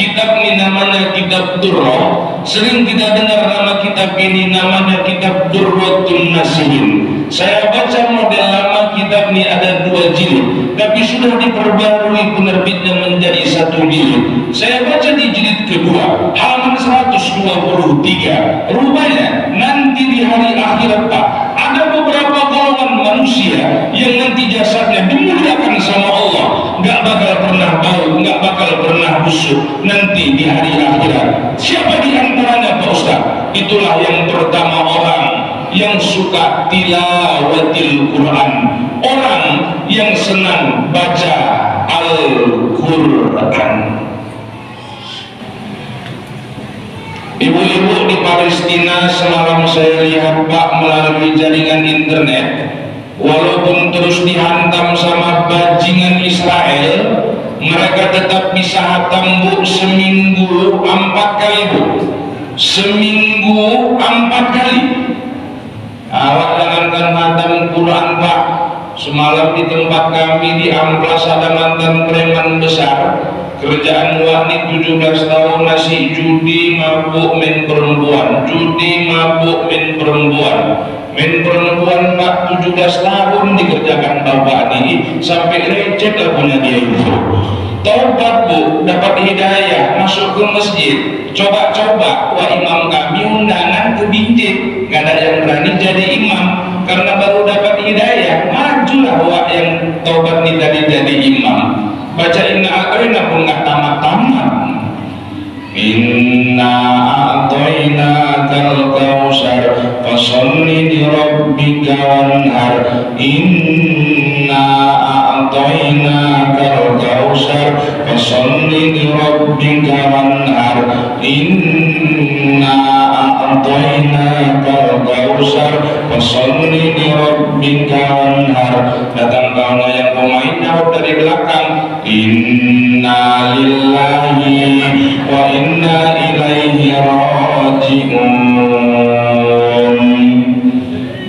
Speaker 4: Kitab ini namanya Kitab Durrah. Sering kita dengar nama kitab ini, namanya Kitab Durratun Nasihin. Saya baca model lama kitab ini ada 2 jilid, tapi sudah diperbarui penerbitnya menjadi 1 jilid. Saya baca di jilid kedua, halaman 123. Rupanya nanti di hari akhirat Pak, ada beberapa golongan manusia yang nanti jasadnya dimuliakan sama Allah, nggak bakal pernah bau, nggak bakal pernah busuk nanti di hari akhirat. Siapa di antaranya Pak Ustaz? Itulah yang pertama, orang yang suka tilawatil Quran, orang yang senang baca Al-Quran. Ibu-ibu di Palestina semalam saya lihat Pak melalui jaringan internet, walaupun terus dihantam sama bajingan Israel, mereka tetap bisa hatam Bu seminggu 4 kali Bu, seminggu 4 kali. Awak jangankan hatam Quran Pak, semalam di tempat kami di Amplas ada mantan preman besar, kerjaan wanita 17 tahun nasi judi mabuk main perempuan, judi mabuk main perempuan. Main perempuan Pak 17 tahun dikerjakan bapak ini sampai lecet lah punya dia itu. Taubat Bu, dapat hidayah, masuk ke masjid, coba-coba, wah imam kami undangan ke Binjai, gak ada yang berani jadi imam karena baru dapat hidayah. Majulah wah yang taubat nih tadi jadi imam, baca inna a'toina pun gak tamat-tamat. Inna a'toina kal kausar fasolli li rabbika wanhar. Inna a'toina kal kausar fasolli li rabbika wanhar. Inna a'toina kal kausar fasolli li rabbika wanhar. Datang kawan yang pemain nyaut dari belakang, inna lillahi wa inna ilaihi raji'un.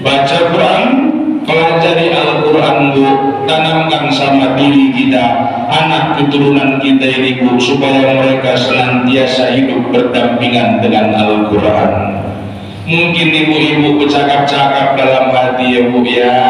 Speaker 4: Baca Quran, pelajari Al-Quran Bu, tanamkan sama diri kita, anak keturunan kita ini Bu, supaya mereka senantiasa hidup berdampingan dengan Al-Quran. Mungkin ibu-ibu bercakap-cakap dalam hati ya Bu ya,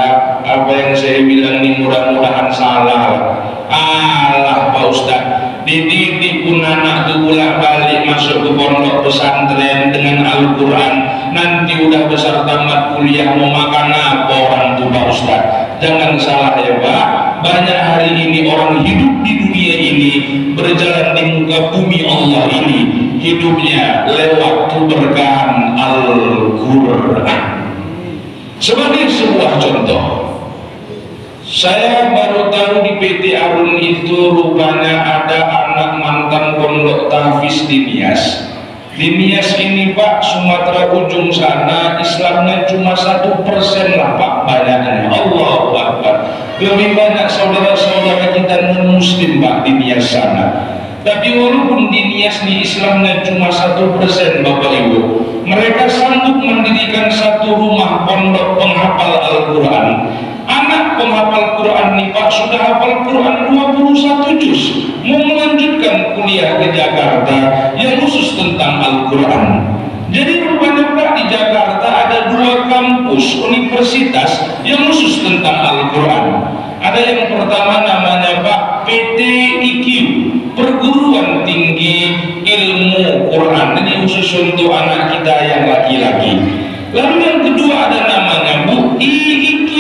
Speaker 4: apa yang saya bilang ini mudah-mudahan salah. Alah Pak Ustaz, dididik pun anak tuh bolak-balik masuk ke pondok pesantren dengan Al-Quran, nanti udah besar tamat kuliah mau makan apa orang tuh Pak Ustaz? Jangan salah ya Pak, banyak hari ini orang hidup di dunia ini, berjalan di muka bumi Allah ini, hidupnya lewat keberkahan Al-Quran. Sebagai sebuah contoh, saya baru tahu di PT Arun itu rupanya ada anak mantan pondok tahfiz di Nias. Di Nias ini Pak, Sumatera ujung sana, Islamnya cuma 1% lah Pak banyaknya. Allahu Akbar. Lebih banyak saudara-saudara kita non-muslim Pak di Nias sana. Tapi walaupun di Nias di Islamnya cuma 1% Bapak Ibu, mereka sanggup mendirikan satu rumah pondok penghafal Al-Quran. Anak penghafal Quran nih Pak sudah hafal Quran 21 juz, mau melanjutkan kuliah ke Jakarta yang khusus tentang Al-Quran. Jadi rupanya Pak di Jakarta ada 2 kampus universitas yang khusus tentang Al-Quran. Ada yang pertama namanya Pak PTIQ, Perguruan Tinggi Ilmu Quran, ini khusus untuk anak kita yang laki-laki. Lalu yang kedua ada namanya Bu IIQ,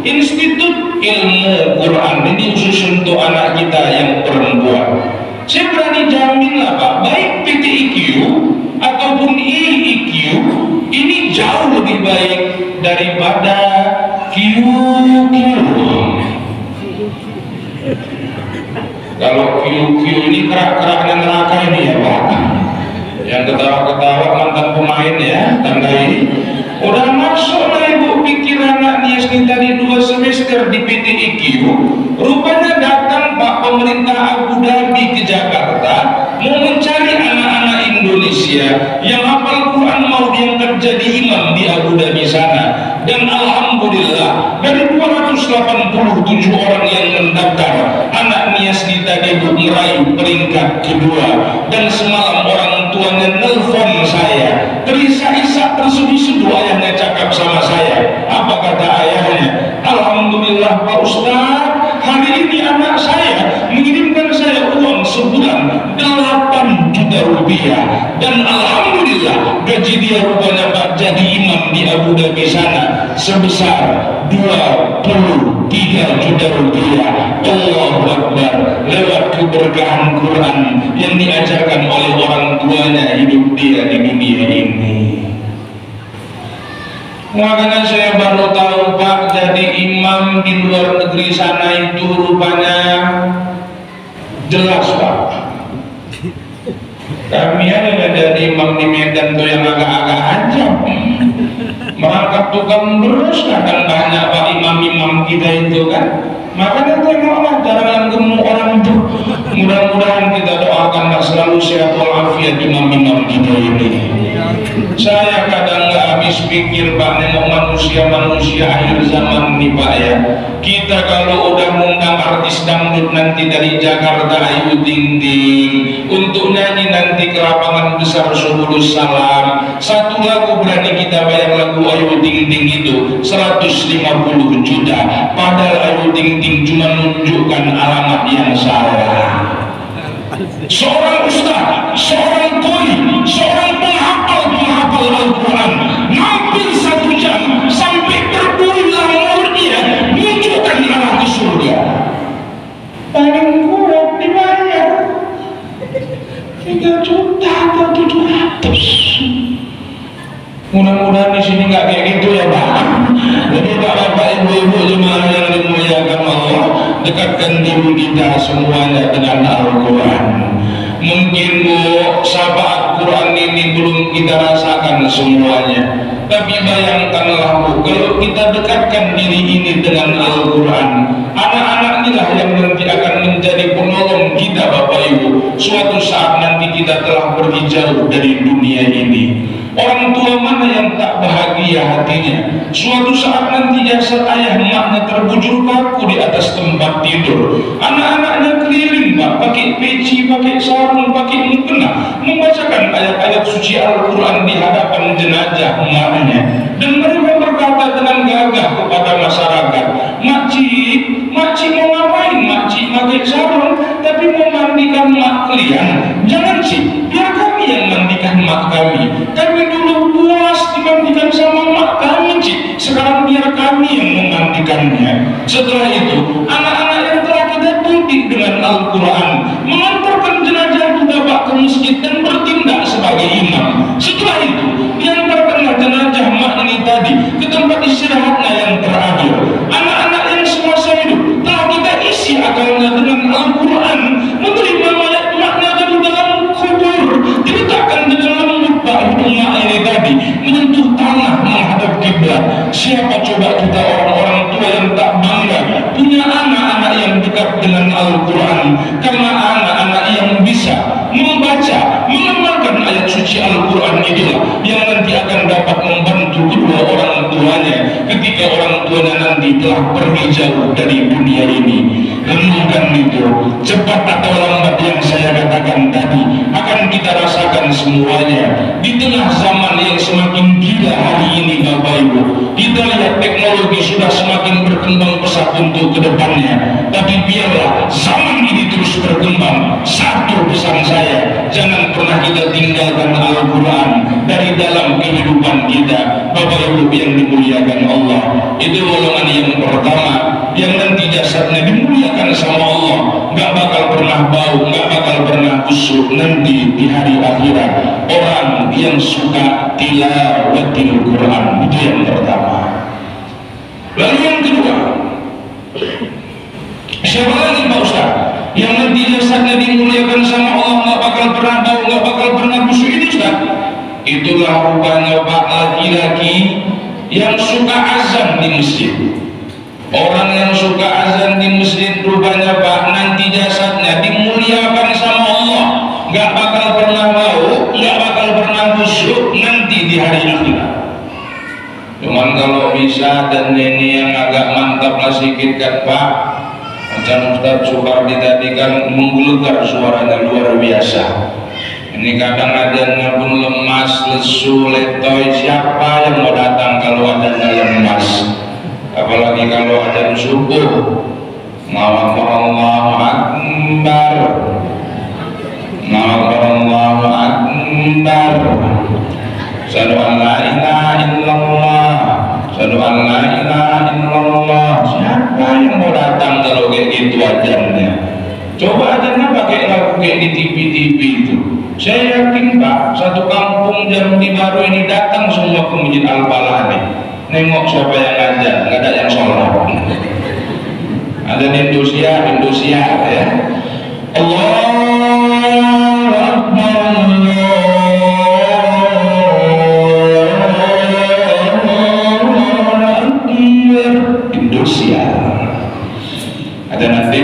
Speaker 4: Institut Ilmu Quran, ini khusus untuk anak kita yang perempuan. Saya berani jamin lah Pak, baik PTIQ ataupun IIQ ini jauh lebih baik daripada QQ. Kalau QQ ini kerak-keraknya neraka ini ya Pak, yang ketawa-ketawa mantan pemain ya, tandai udah masuk lah Ibu pikiran anak Nias ini tadi 2 semester di PTIQ. Rupanya datang Pak pemerintah Abu Dhabi ke Jakarta mau mencari anak-anak Indonesia yang hafal Quran mau diangkat jadi imam di Abu Dhabi sana. Dan alhamdulillah dari 287 orang yang mendaftar, anak Nias Ditadebuk meraih peringkat kedua. Dan semalam orang tuanya nelfon saya, terisak-isak terseduh-seduh ayahnya cakap sama saya. Apa kata ayahnya? Alhamdulillah Pak Ustaz, hari ini anak saya mengirimkan saya uang sebulan 8 juta rupiah. Dan alhamdulillah gaji dia rupanya Pak jadi imam di Abu Dhabi sana sebesar 23 juta rupiah. Allahu Akbar, lewat keberkahan Quran yang diajarkan oleh orang tuanya hidup dia di dunia ini. Makanya saya baru tahu Pak, jadi imam di luar negeri sana itu rupanya jelas Pak. Kami ada dari imam di Medan tuh yang agak-agak ancam, merangkap tukang berus kadang banyak Pak imam-imam kita itu kan. Makanya tengoklah cara yang gemuk orang itu. Mudah-mudahan kita doakan selalu sehat walafiat imam-imam kita ini. Saya kadang nggak habis pikir Pak, nengok manusia-manusia akhir zaman nih Pak ya. Kita kalau udah mengundang artis dangdut nanti dari Jakarta Ayu Ting Ting untuk nyanyi nanti ke lapangan besar Subulus Salam, satu lagu berani kita bayar lagu Ayu Ting Ting itu 150 juta, padahal Ayu Ting Ting cuma menunjukkan alamat yang salah. Seorang ustaz, seorang koi, seorang penghafal Al-Quran hampir 1 jam sampai berbulan dia menunjukkan arah ke surga. Paling kurang dibayar 3 juta atau 700. Mudah-mudahan di sini nggak kayak gitu ya Pak. Jadi Bapak Ibu jemaah yang dimuliakan Allah, dekatkan diri kita semuanya dengan Al-Quran. Mungkin Bu, syafaat Quran ini belum kita rasakan semuanya, tapi bayangkanlah Bu, kalau kita dekatkan diri ini dengan Al-Quran, anak-anak inilah yang nanti akan menjadi penolong kita Bapak Ibu. Suatu saat nanti kita telah pergi jauh dari dunia ini. Orang tua mana yang tak bahagia hatinya suatu saat nanti jasad ayah maknya terbujur kaku di atas tempat tidur, anak-anaknya keliling Pak, pakai peci, pakai sarung, pakai mukena, membacakan ayat-ayat suci Al-Quran di hadapan jenazah maknya. Dan mereka berkata dengan gagah kepada masyarakat, makcik mau ngapain? Makcik pakai sarung tapi mau mandikan mak kalian. Jangan cik, biar kami yang mandikan mak kami. Kami dulu puas dimandikan sama mak kami cik, sekarang biar kami yang memandikannya. Setelah itu anak-anak yang telah kita didik dengan Al-Quran mengantarkan jenazah kita Pak ke masjid dan bertindak sebagai imam. Setelah itu diantarkanlah jenazah mak ini tadi ke tempat istirahatnya yang terakhir. Anak-anak yang semasa hidup telah kita isi akalnya dengan Al-Quran, menerima mayat maknya dari dalam kubur, diletakkan di dalam lubang mak ini tadi, menyentuh tanah menghadap kiblat. Siapa coba kita orang-orang tua yang tak bangga punya anak-anak yang dekat dengan Al-Quran? Karena anak-anak yang bisa membaca, mengamalkan ayat suci Al-Quran inilah yang nanti akan dapat membantu kedua orang tuanya ketika orang tuanya nanti telah pergi jauh dari dunia ini. Renungkan itu, cepat atau lambat yang saya katakan tadi akan kita rasakan semuanya. Di tengah zaman yang semakin gila hari ini Bapak Ibu, kita lihat teknologi sudah semakin berkembang pesat untuk kedepannya, tapi biarlah zaman ini terus berkembang. Satu pesan saya, jangan pernah kita tinggalkan Al-Quran dari dalam kehidupan kita Bapak Ibu yang dimuliakan Allah. Itu golongan yang pertama yang nanti jasadnya dimuliakan sama Allah, nggak bakal pernah bau, nggak bakal pernah busuk nanti di hari akhirat. Orang yang suka tilawatil Quran, itu yang pertama. Lalu yang kedua, siapa lagi Pak Ustaz yang nanti jasadnya dimuliakan sama Allah, nggak bakal pernah bau, nggak bakal pernah busuk? Ini Ustaz, itulah rupanya Pak laki-laki yang suka azan di masjid. Orang yang suka azan di masjid rupanya Pak nanti jasadnya dimuliakan sama Allah, nggak bakal pernah bau, nggak bakal pernah busuk nanti di hari akhirat. Cuman kalau bisa, dan ini yang agak mantap lah sedikit kan Pak, macam Ustaz Supardi tadi kan menggelegar suaranya luar biasa. Ini kadang adanya pun lemas, lesu, letoy. Siapa yang mau datang kalau adanya lemas? Apalagi kalau ada subuh. Allahu Akbar, Allahu Akbar. Asyhadu an la ilaha illallah, asyhadu an la ilaha illallah. Siapa yang mau datang kalau kayak gitu ajannya? Coba ajannya pakai lagu kayak di TV-TV itu. Saya yakin Pak, satu kampung Jambi Baru ini datang semua ke Masjid Al-Falah nih. Nengok siapa yang ngajar, nggak ada yang sholat. Ada di Indonesia ya. Allahu Akbar. Indonesia. Ada nanti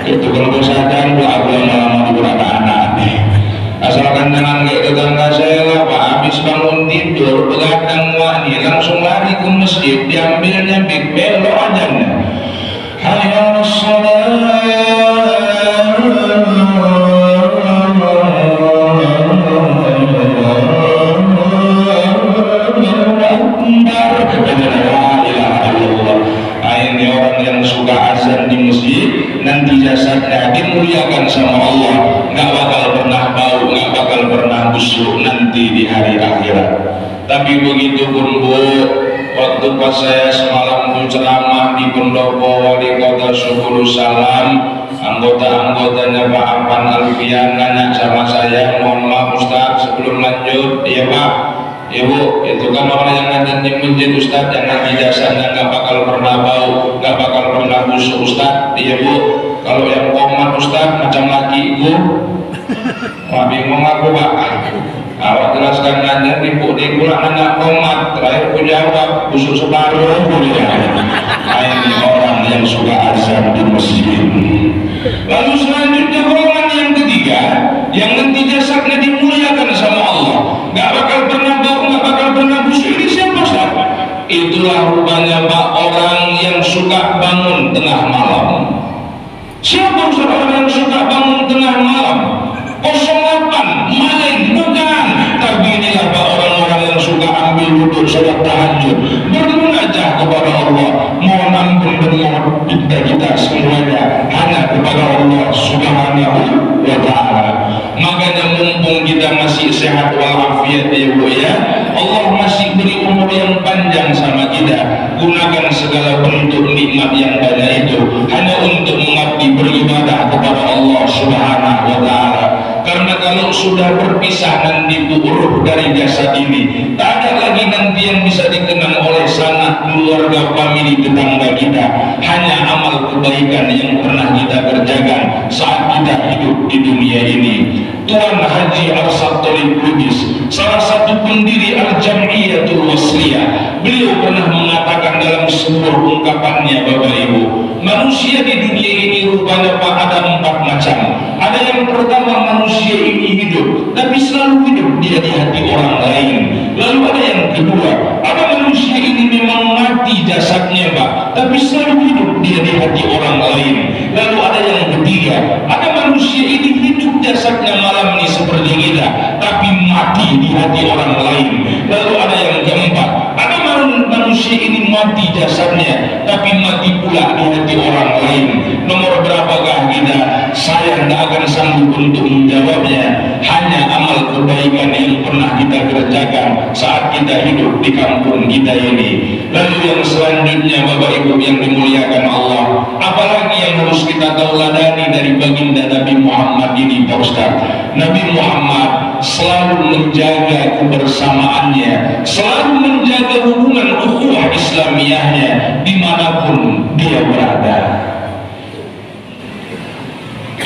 Speaker 4: itu kalau kesadaran aku yang lama beberapa anak nih, asalkan jangan kayak tetangga saya lah Pak, habis bangun tidur begadang wani langsung lari ke masjid, diambilnya big belok ajannya hayya ini orang yang suka azan di masjid, nanti jasadnya dimuliakan sama Allah, nggak bakal pernah bau, nggak bakal pernah busuk nanti di hari akhirat. Tapi begitu pun Bu, waktu pas saya semalam itu ceramah di pendopo wali kota Subulu Salam, anggota-anggotanya Pak Afan Alfian nanya sama saya, mohon maaf Ustaz sebelum lanjut, iya Pak, Ibu, itu kan orang yang ngajar di masjid Ustaz, yang nanti jasanya nggak bakal pernah bau, nggak bakal pernah busuk Ustaz. Iya Bu, kalau yang komat Ustaz macam laki Ibu. Wah bingung aku Pak. Awak jelaskan ngajar di Bu, di pulang nanya komat, terakhir aku jawab busuk separuh. Ini orang yang suka azan di masjid. Lalu selanjutnya golongan yang ketiga, yang nanti jasadnya dimuliakan sama Allah, nggak bakal pernah bau, nggak bakal pernah busuk. Ini siapa Ustaz? Itulah rupanya Pak, orang yang suka bangun tengah malam. Siapa Ustaz orang yang suka bangun tengah malam? 08 main bukan, tapi inilah Pak orang-orang yang suka ambil wudhu sholat tahajud, bermunajat kepada Allah, mohon ampun dan mohon kita semuanya hanya kepada Allah Subhanahu wa Ta'ala. Makanya mumpung kita masih sehat walafiat ya Bu ya, Allah masih beri umur yang panjang sama kita, gunakan segala bentuk nikmat yang banyak itu hanya untuk mengabdi beribadah kepada Allah Subhanahu wa Ta'ala. Karena kalau sudah berpisah nanti ruh dari jasad ini, tak ada lagi nanti yang bisa dikenang oleh sanak keluarga, famili, tetangga kita. Hanya amal kebaikan yang pernah kita kerjakan saat kita hidup di dunia ini. Tuan Haji Arsad Tolib Lubis, salah satu pendiri Al-Jam'iyatul Wasliyah, beliau pernah mengatakan dalam sebuah ungkapannya, Bapak Ibu, manusia di dunia ini rupanya Pak ada 4 macam. Ada yang pertama, manusia ini hidup, tapi selalu hidup dia di hati orang lain. Lalu ada yang kedua, ada manusia ini memang mati jasadnya Pak, tapi selalu hidup dia di hati orang lain. Lalu ada yang ketiga, ada manusia ini hidup jasadnya malam ini seperti kita, tapi mati di hati orang lain. Lalu ada yang keempat, ada manusia ini mati jasadnya, tapi mati pula di hati orang lain. Nomor berapakah kita? Saya tidak akan sanggup untuk menjawabnya. Hanya amal kebaikan yang pernah kita kerjakan saat kita hidup di kampung kita ini. Lalu yang selanjutnya Bapak Ibu yang dimuliakan Allah, apalagi yang harus kita tauladani dari baginda Nabi Muhammad ini Pak Ustaz? Nabi Muhammad selalu menjaga kebersamaannya, selalu menjaga hubungan ukhuwah Islamiyahnya dimanapun dia berada.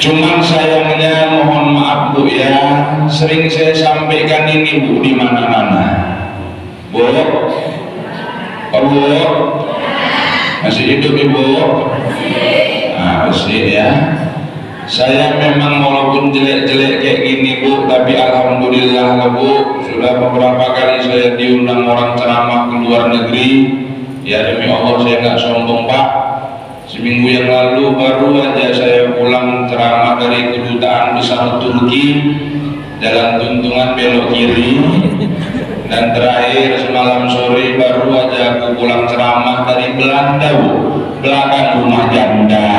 Speaker 4: Cuman sayangnya yang sering saya sampaikan ini Bu di mana-mana. Bu, Bu, masih hidup Ibu? Nah, masih ya. Saya memang walaupun jelek-jelek kayak gini Bu, tapi alhamdulillah lah Bu, sudah beberapa kali saya diundang orang ceramah ke luar negeri. Ya demi Allah saya nggak sombong Pak. Seminggu yang lalu baru aja saya pulang ceramah dari kedutaan besar Turki, jalan Tuntungan belok kiri. Dan terakhir semalam sore baru aja aku pulang ceramah dari Belanda Bu, belakang rumah janda.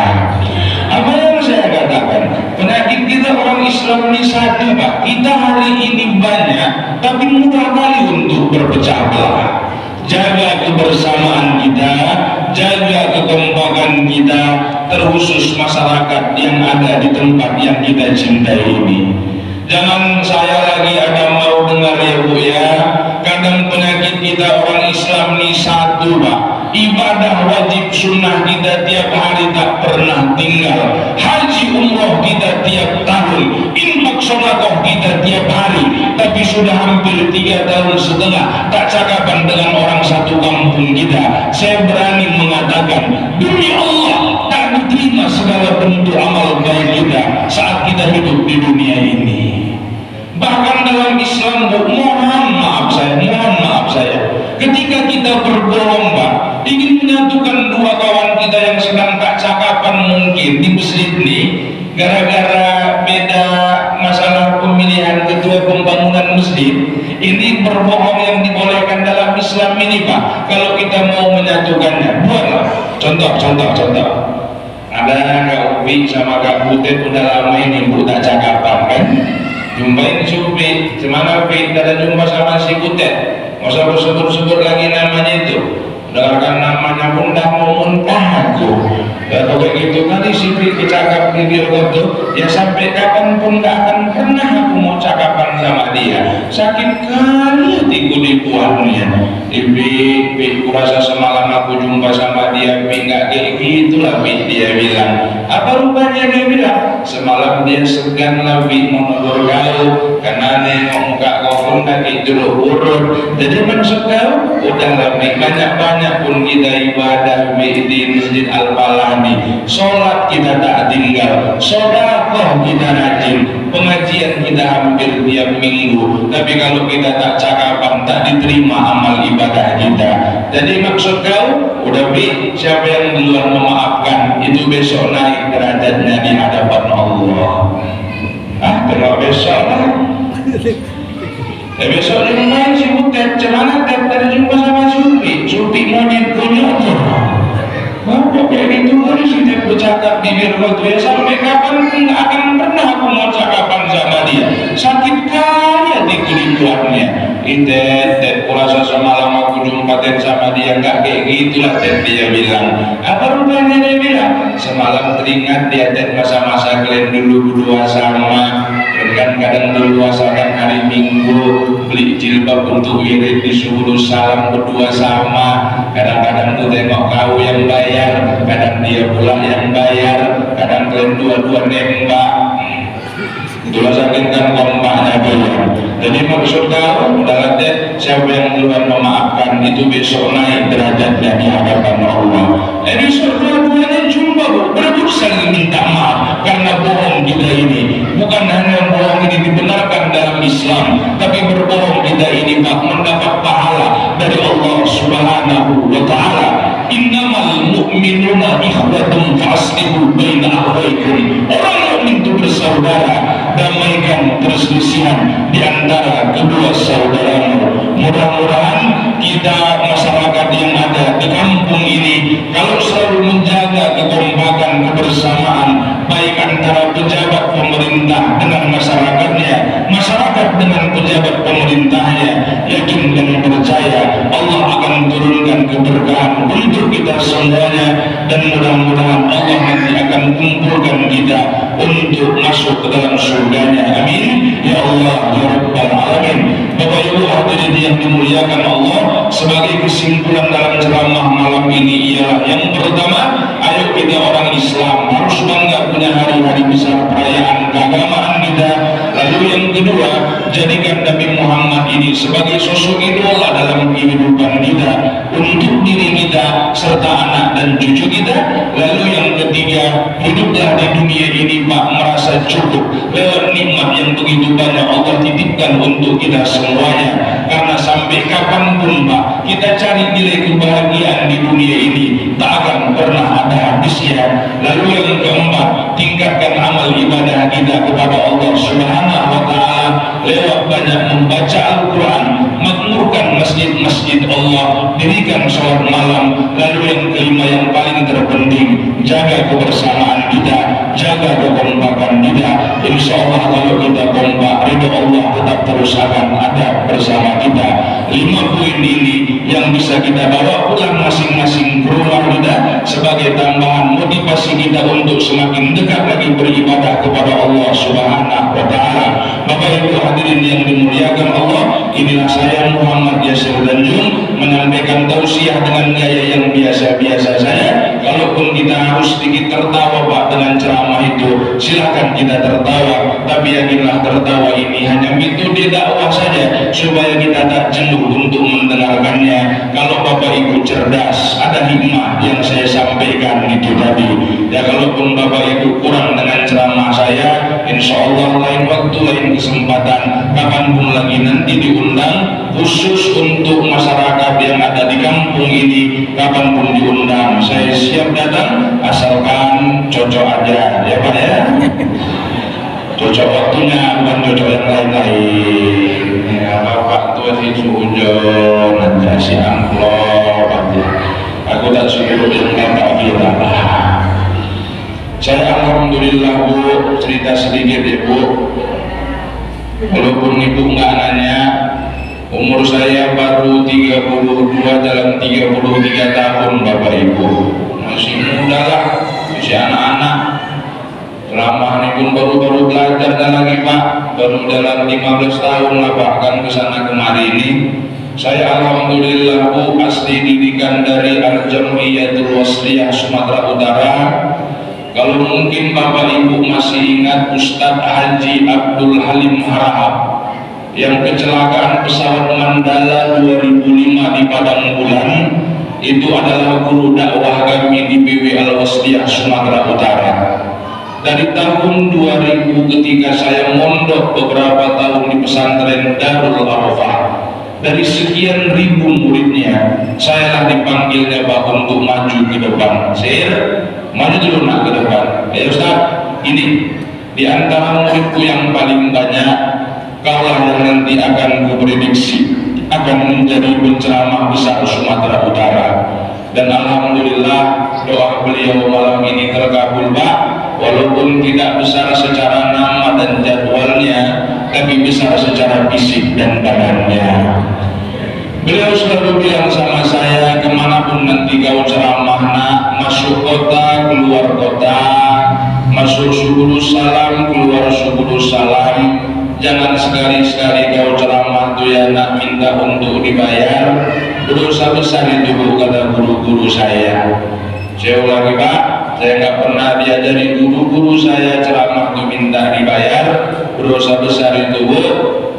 Speaker 4: Apa yang saya katakan? Penyakit kita orang Islam ini satu Pak. Kita hari ini banyak, tapi mudah kali untuk berpecah belah. Jaga kebersamaan kita, jaga kekompakan kita, terkhusus masyarakat yang ada di tempat yang kita cintai ini. Jangan saya lagi ada mau dengar ya Bu ya, kadang penyakit kita orang Islam ini satu Pak. Ibadah wajib sunnah kita tiap hari tak pernah tinggal. Haji umroh kita tiap tahun, infak sedekah kita tiap hari. Tapi sudah hampir 3 tahun setengah tak cakapan dengan orang satu kampung kita. Saya berani mengatakan demi Allah tak diterima segala bentuk amal baik kita saat kita hidup di dunia ini. Bahkan dalam Islam mohon maaf saya, ketika kita berlomba ingin menyatukan dua kawan kita yang sedang tak cakapan mungkin di masjid ini, gara-gara beda masalah pemilihan ketua pembangunan masjid, ini berbohong yang dibolehkan dalam Islam ini Pak. Kalau kita mau menyatukannya, buatlah contoh. Ada Kak Ubi sama Kak Butet udah lama ini Bu tak cakapan kan, jumpain si Ubi, cemana Ubi ada jumpa sama si Butet, masa bersebut-sebut lagi namanya itu, dengarkan namanya pun dah mau muntah aku. Kalau kayak gitu nanti si Ubi cakap di itu, ya sampai kapanpun gak akan pernah aku mau cakapan sama dia. Sakit kali hatiku dibuatnya. Ibi kurasa semalam aku jumpa sama dia, Ibi gak kayak gitulah Ibi, dia bilang. Apa rupanya dia bilang? Semalam dia segan lah Ibi mau negur kau, karena nengok muka kau pun kaki jeruk urut. Jadi maksud kau, udahlah Ibi, banyak-banyak pun kita ibadah Ibi di Masjid Al-Falani. Sholat kita tak tinggal, sedekah kita rajin, pengajian kita hampir tiap minggu. Tapi kalau kita tak cakapan, tak diterima amal ibadah kita. Jadi maksud kau, udah Bi, siapa yang duluan memaafkan itu besok naik derajatnya di hadapan Allah. Kalau besok lah. Besok dia main si Butet, cemana tadi jumpa sama Supi mau dipunya tuh. Bapak kayak gitu harus kita bercakap di biro itu ya, sampai kapan nggak akan pernah aku mau cakapan sama dia. Sakit kali hatiku dibuatnya. Tet kurasa semalam aku jumpa sama dia nggak kayak gitulah dia bilang. Apa rupanya dia bilang? Semalam teringat dia masa-masa kalian dulu berdua sama. Kadang-kadang berpuasakan hari Minggu, beli jilbab untuk wirid disuruh salam berdua sama. Kadang-kadang tuh tengok kau yang bayar, kadang dia pula yang bayar, kadang kalian dua-dua nembak. Itulah saking kan kompaknya bayar. Jadi maksud kau, udah deh, siapa yang duluan memaafkan itu besok naik derajatnya di hadapan Allah. Besok dua-duanya jumpa berebut saling minta maaf karena bohong kita ini. Bukan hanya bohong ini dibenarkan dalam Islam, tapi berbohong kita ini Pak mendapat pahala dari Allah Subhanahu wa Ta'ala. Innamal mu'minuna ikhwatun faslihu baina akhwaykum. Orang mukmin itu bersaudara, damaikan perselisihan di antara kedua saudaramu. Mudah-mudahan kita masyarakat yang ada di kampung ini kalau selalu menjaga kekompakan kebersamaan baik antara pejabat pemerintah dengan masyarakatnya, masyarakat dengan pejabat pemerintahnya, yakin dan percaya Allah akan turunkan keberkahan untuk kita semuanya, dan mudah-mudahan Allah nanti akan kumpulkan kita untuk masuk ke dalam surganya. Amin ya Allah ya Rabbal Alamin. Bapak Ibu hadirin yang dimuliakan Allah, sebagai kesimpulan dalam ceramah malam ini ialah yang pertama, ayo kita orang Islam harus bangga punya hari-hari besar perayaan keagamaan kita. Lalu yang jadikan Nabi Muhammad ini sebagai sosok idola dalam kehidupan kita, untuk diri kita serta anak dan cucu kita. Lalu yang ketiga, hiduplah di dunia ini Pak merasa cukup lewat nikmat yang begitu banyak Allah titipkan untuk kita semuanya. Karena sampai kapanpun Pak kita cari nilai kebahagiaan di dunia ini tak akan pernah ada habisnya. Lalu yang keempat, tingkatkan amal ibadah kita kepada Allah Subhanahu wa Ta'ala lewat banyak membaca Al-Quran, makmurkan masjid-masjid Allah, dirikan sholat malam. Lalu yang kelima yang paling terpenting, jaga kebersamaan kita, jaga kekompakan kita. Insya Allah kalau kita kompak, ridho Allah tetap terus akan ada bersama kita. 5 poin ini yang bisa kita bawa pulang masing-masing ke rumah kita sebagai tambahan motivasi kita untuk semakin dekat lagi beribadah kepada Allah Subhanahu wa Ta'ala. Bapak Ibu hadirin yang dimuliakan Allah, inilah saya Muhammad Yasir Tanjung menyampaikan tausiah dengan gaya yang biasa-biasa saya. Kalaupun kita harus sedikit tertawa Pak dengan ceramah itu, silahkan kita tertawa, tapi yakinlah tertawa ini hanya metode dakwah saja supaya kita tak jenuh untuk mendengarkannya. Kalau Bapak Ibu cerdas, ada hikmah yang saya sampaikan itu tadi. Ya kalaupun Bapak Ibu kurang dengan ceramah saya, insya Allah lain waktu, lain kesempatan, kapanpun lagi nanti diundang khusus untuk masyarakat yang ada di kampung ini, kapanpun diundang saya siap datang, asalkan cocok aja ya Pak ya. Cocok waktunya, bukan cocok yang lain-lain ya. Bapak tua si sujon aja si amplop aja, aku tak suruh yang kakak kita. Saya alhamdulillah Bu, cerita sedikit ya Bu, walaupun Ibu nggak nanya, umur saya baru 32 jalan 33 tahun Bapak Ibu, masih muda lah, masih anak-anak. Selama ini pun baru-baru belajar dan lagi Pak, baru jalan 15 tahun lah Pak, kan kesana kemari ini. Saya alhamdulillah Bu, asli didikan dari Al-Jam'iyatul Wasliyah Sumatera Utara. Kalau mungkin Bapak Ibu masih ingat Ustadz Haji Abdul Halim Harahap yang kecelakaan pesawat Mandala 2005 di Padang Bulan, itu adalah guru dakwah kami di BW Al-Wasliyah Sumatera Utara. Dari tahun 2000 ketika saya mondok beberapa tahun di pesantren Darul Arafah, dari sekian ribu muridnya, saya lah dipanggilnya Pak untuk maju ke depan. Saya maju dulu nak ke depan. Ya Ustaz, ini di antara muridku yang paling banyak, kaulah yang nanti akan kuprediksi akan menjadi penceramah besar Sumatera Utara. Dan alhamdulillah doa beliau malam ini terkabul Pak, walaupun tidak besar secara nama dan jadwalnya, tapi besar secara fisik dan badannya. Beliau selalu bilang sama saya, kemanapun nanti kau ceramah nak, masuk kota, keluar kota, masuk Subulus Salam, keluar Subulus Salam, jangan sekali-sekali kau ceramah tuh ya nak minta untuk dibayar, dosa besar itu kata guru-guru saya. Saya ulangi Pak, saya nggak pernah diajari guru-guru saya ceramah tuh minta dibayar, dosa besar itu Bu.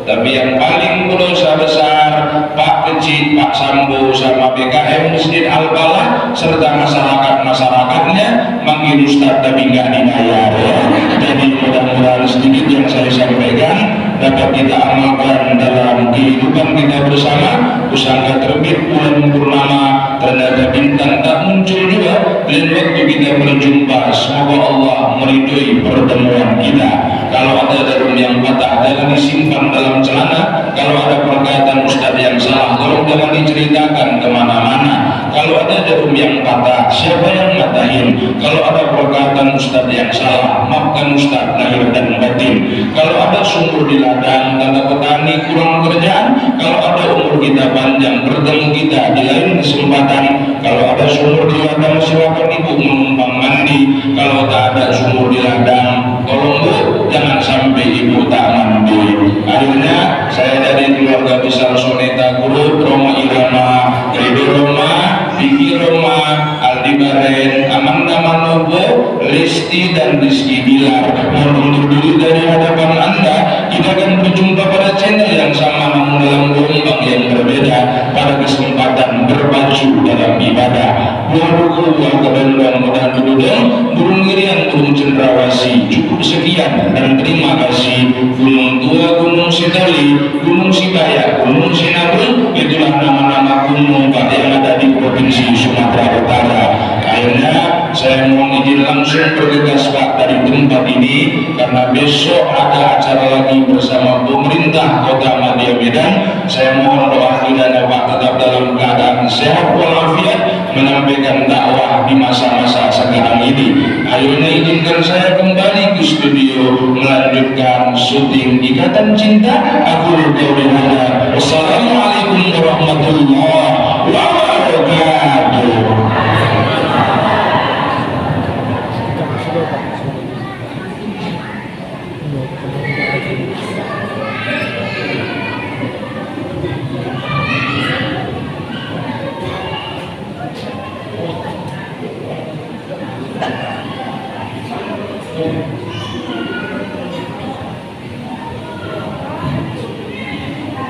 Speaker 4: Tapi yang paling berdosa besar Pak Kecil, Pak Sambo sama BKM Masjid Al-Falah serta masyarakat-masyarakatnya manggil Ustadz tapi nggak dibayar ya. Jadi mudah-mudahan sedikit yang saya sampaikan dapat kita amalkan dalam kehidupan kita bersama. Pusaka terbit bulan purnama, ternyata bintang tak muncul juga, dan waktu kita berjumpa semoga Allah meridhoi pertemuan kita. Kalau ada jarum yang patah jangan disimpan dalam celana, kalau ada perkataan Ustadz yang salah tolong jangan diceritakan kemana-mana. Kalau ada jarum yang patah siapa yang matahin, kalau ada perkataan Ustadz yang salah maafkan Ustadz lahir dan batin. Kalau ada sumur di ladang tanda petani kurang kerjaan, kalau ada umur kita panjang bertemu kita di lain kesempatan, kalau ada sumur di ladang silakan ibu menumpang mandi, kalau tak ada sumur di ladang tolong Bu jangan sampai ibu tak mandi. Akhirnya saya dari keluarga besar Soneta Guru, Roma Irama, Ridho Roma, Vicky Roma, Aldi Baren, Amanda Manobo, Listi dan Rizky Bilar. Mohon undur diri dari hadapan Anda. kita akan berjumpa pada channel yang sama namun dalam gelombang yang berbeda pada kesempatan berpacu dalam ibadah. Buah duku, buah kedendang, mudah dudung, burung ngirian, burung cendrawasih. Cukup sekian dan terima kasih. Gunung Tua, Gunung Sitali, Gunung Sibaya, Gunung Sinabung, itulah nama-nama gunung Pak yang ada di Provinsi Sumatera Utara. Akhirnya saya mohon izin langsung bergegas Pak dari tempat ini karena besok ada acara lagi bersama pemerintah Kota Madya Medan. Saya mohon doa kiranya Pak tetap dalam keadaan sehat walafiat menyampaikan dakwah di masa-masa sekarang ini. Akhirnya izinkan saya kembali ke studio melanjutkan syuting Ikatan Cinta. Aku berdoa. Wassalamualaikum warahmatullahi wabarakatuh.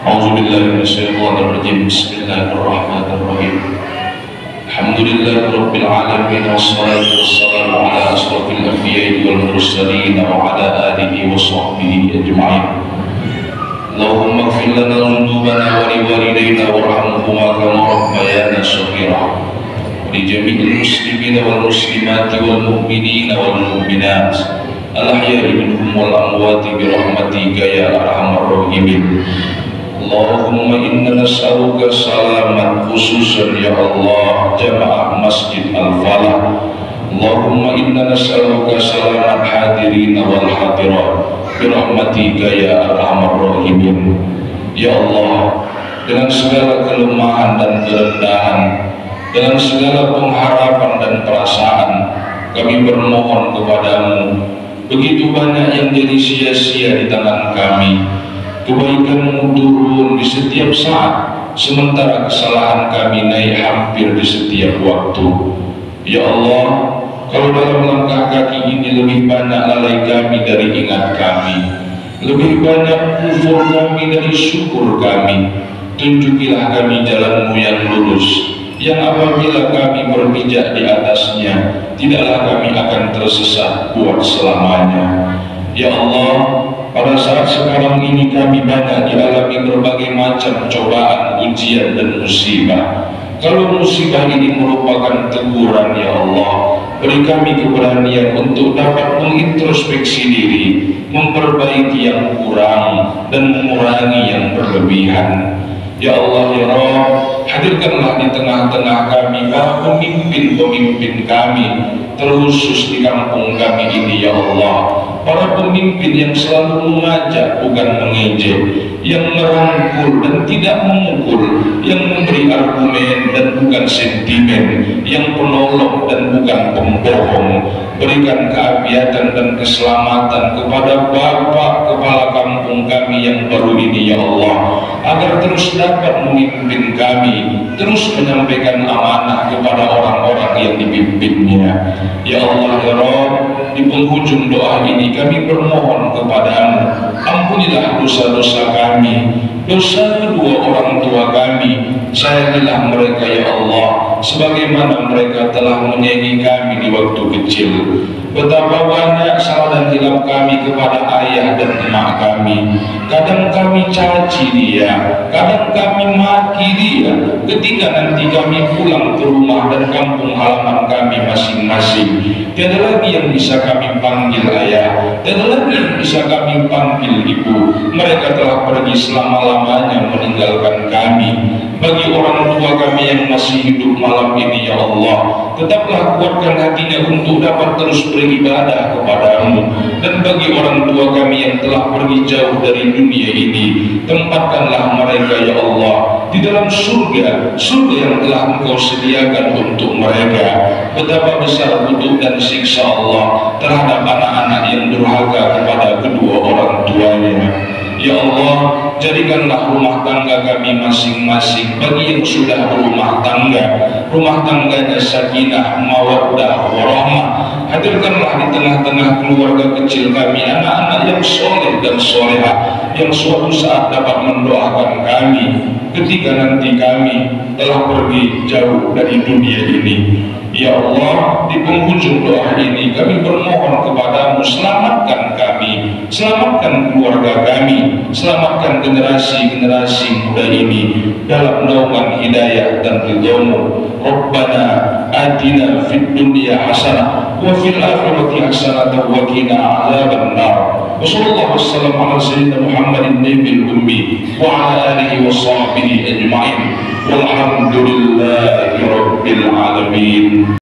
Speaker 4: A'udzubillahiminasyaitonirrajim. Bismillahirrahmanirrahim. Alhamdulillahi rabbil alamin wassalatu wassalamu ala asrofil anbiya'i wal mursalin wa ala alihi wa sahbihi ajma'in. Allahumma ighfir lana dhunubana wa liwalidayna warhamhuma kama rabbayana shaghira. Li jami'il muslimina wal muslimati wal mu'minina wal mu'minat al-ahya'i minhum wal amwati bi rahmatika ya arhamar rahimin. Allahumma inna nas'aluka salamat khususan ya Allah jamaah Masjid Al-Falah. Allahumma inna nas'aluka salamat hadirin wal hadirat bi rahmatika ya arhamar rahimin. Ya Allah, dengan segala kelemahan dan kerendahan, dengan segala pengharapan dan perasaan, kami bermohon kepadamu. Begitu banyak yang jadi sia-sia di tangan kami. Kebaikan-Mu turun di setiap saat, sementara kesalahan kami naik hampir di setiap waktu. Ya Allah, kalau dalam langkah kaki ini lebih banyak lalai kami dari ingat kami, lebih banyak kufur kami dari syukur kami, tunjukilah kami jalan-Mu yang lurus, yang apabila kami berpijak di atasnya, tidaklah kami akan tersesat buat selamanya. Ya Allah, pada saat sekarang ini kami banyak dialami berbagai macam cobaan, ujian dan musibah. Kalau musibah ini merupakan teguran ya Allah, beri kami keberanian untuk dapat mengintrospeksi diri, memperbaiki yang kurang dan mengurangi yang berlebihan. Ya Allah ya Rabb, hadirkanlah di tengah-tengah kami para pemimpin-pemimpin kami, terkhusus di kampung kami ini ya Allah. Para pemimpin yang selalu mengajak bukan mengejek, yang merangkul dan tidak memukul, yang memberi argumen dan bukan sentimen, yang penolong dan bukan pembohong. Berikan keafiatan dan keselamatan kepada Bapak Kepala Kampung kami yang baru ini ya Allah, agar terus dapat memimpin kami, terus menyampaikan amanah kepada orang-orang yang dipimpinnya. Ya Allah ya Rabb, di penghujung doa ini kami bermohon kepadamu, ampunilah dosa-dosa kami, dosa kedua orang tua kami. Sayangilah mereka ya Allah, sebagaimana mereka telah menyayangi kami di waktu kecil. Betapa banyak salah dan hilaf kami kepada ayah dan emak kami. Kadang kami caci dia, kadang kami maki dia, ketika nanti kami pulang ke rumah dan kampung halaman kami masing-masing. Tiada lagi yang bisa kami panggil ayah, tiada lagi yang bisa kami panggil ibu. Mereka telah pergi selama-lamanya meninggalkan kami. Bagi orang tua kami yang masih hidup malam ini ya Allah, tetaplah kuatkan hatinya untuk dapat terus beribadah kepadamu. Dan bagi orang tua kami yang telah pergi jauh dari dunia ini, tempatkanlah mereka ya Allah di dalam surga, surga yang telah Engkau sediakan untuk mereka. Betapa besar kutuk dan siksa Allah terhadap anak-anak yang durhaka kepada kedua orang tuanya. Ya Allah, jadikanlah rumah tangga kami masing-masing. Bagi yang sudah berumah tangganya sakinah, mawaddah, warahmah. Hadirkanlah di tengah-tengah keluarga kecil kami anak-anak yang soleh dan solehah, yang suatu saat dapat mendoakan kami ketika nanti kami telah pergi jauh dari dunia ini. Ya Allah, di penghujung doa ini kami bermohon kepadamu, selamatkan kami, selamatkan keluarga kami, selamatkan generasi-generasi muda ini dalam naungan hidayah dan ridhamu. Rabbana atina fid dunya hasanah wa fil akhirati hasanah wa qina adzaban nar. Wa sallallahu wasallam ala sayyidina Muhammadin nabiyil ummi wa ala alihi wa sahbihi ajma'in. Walhamdulillahi rabbil alamin.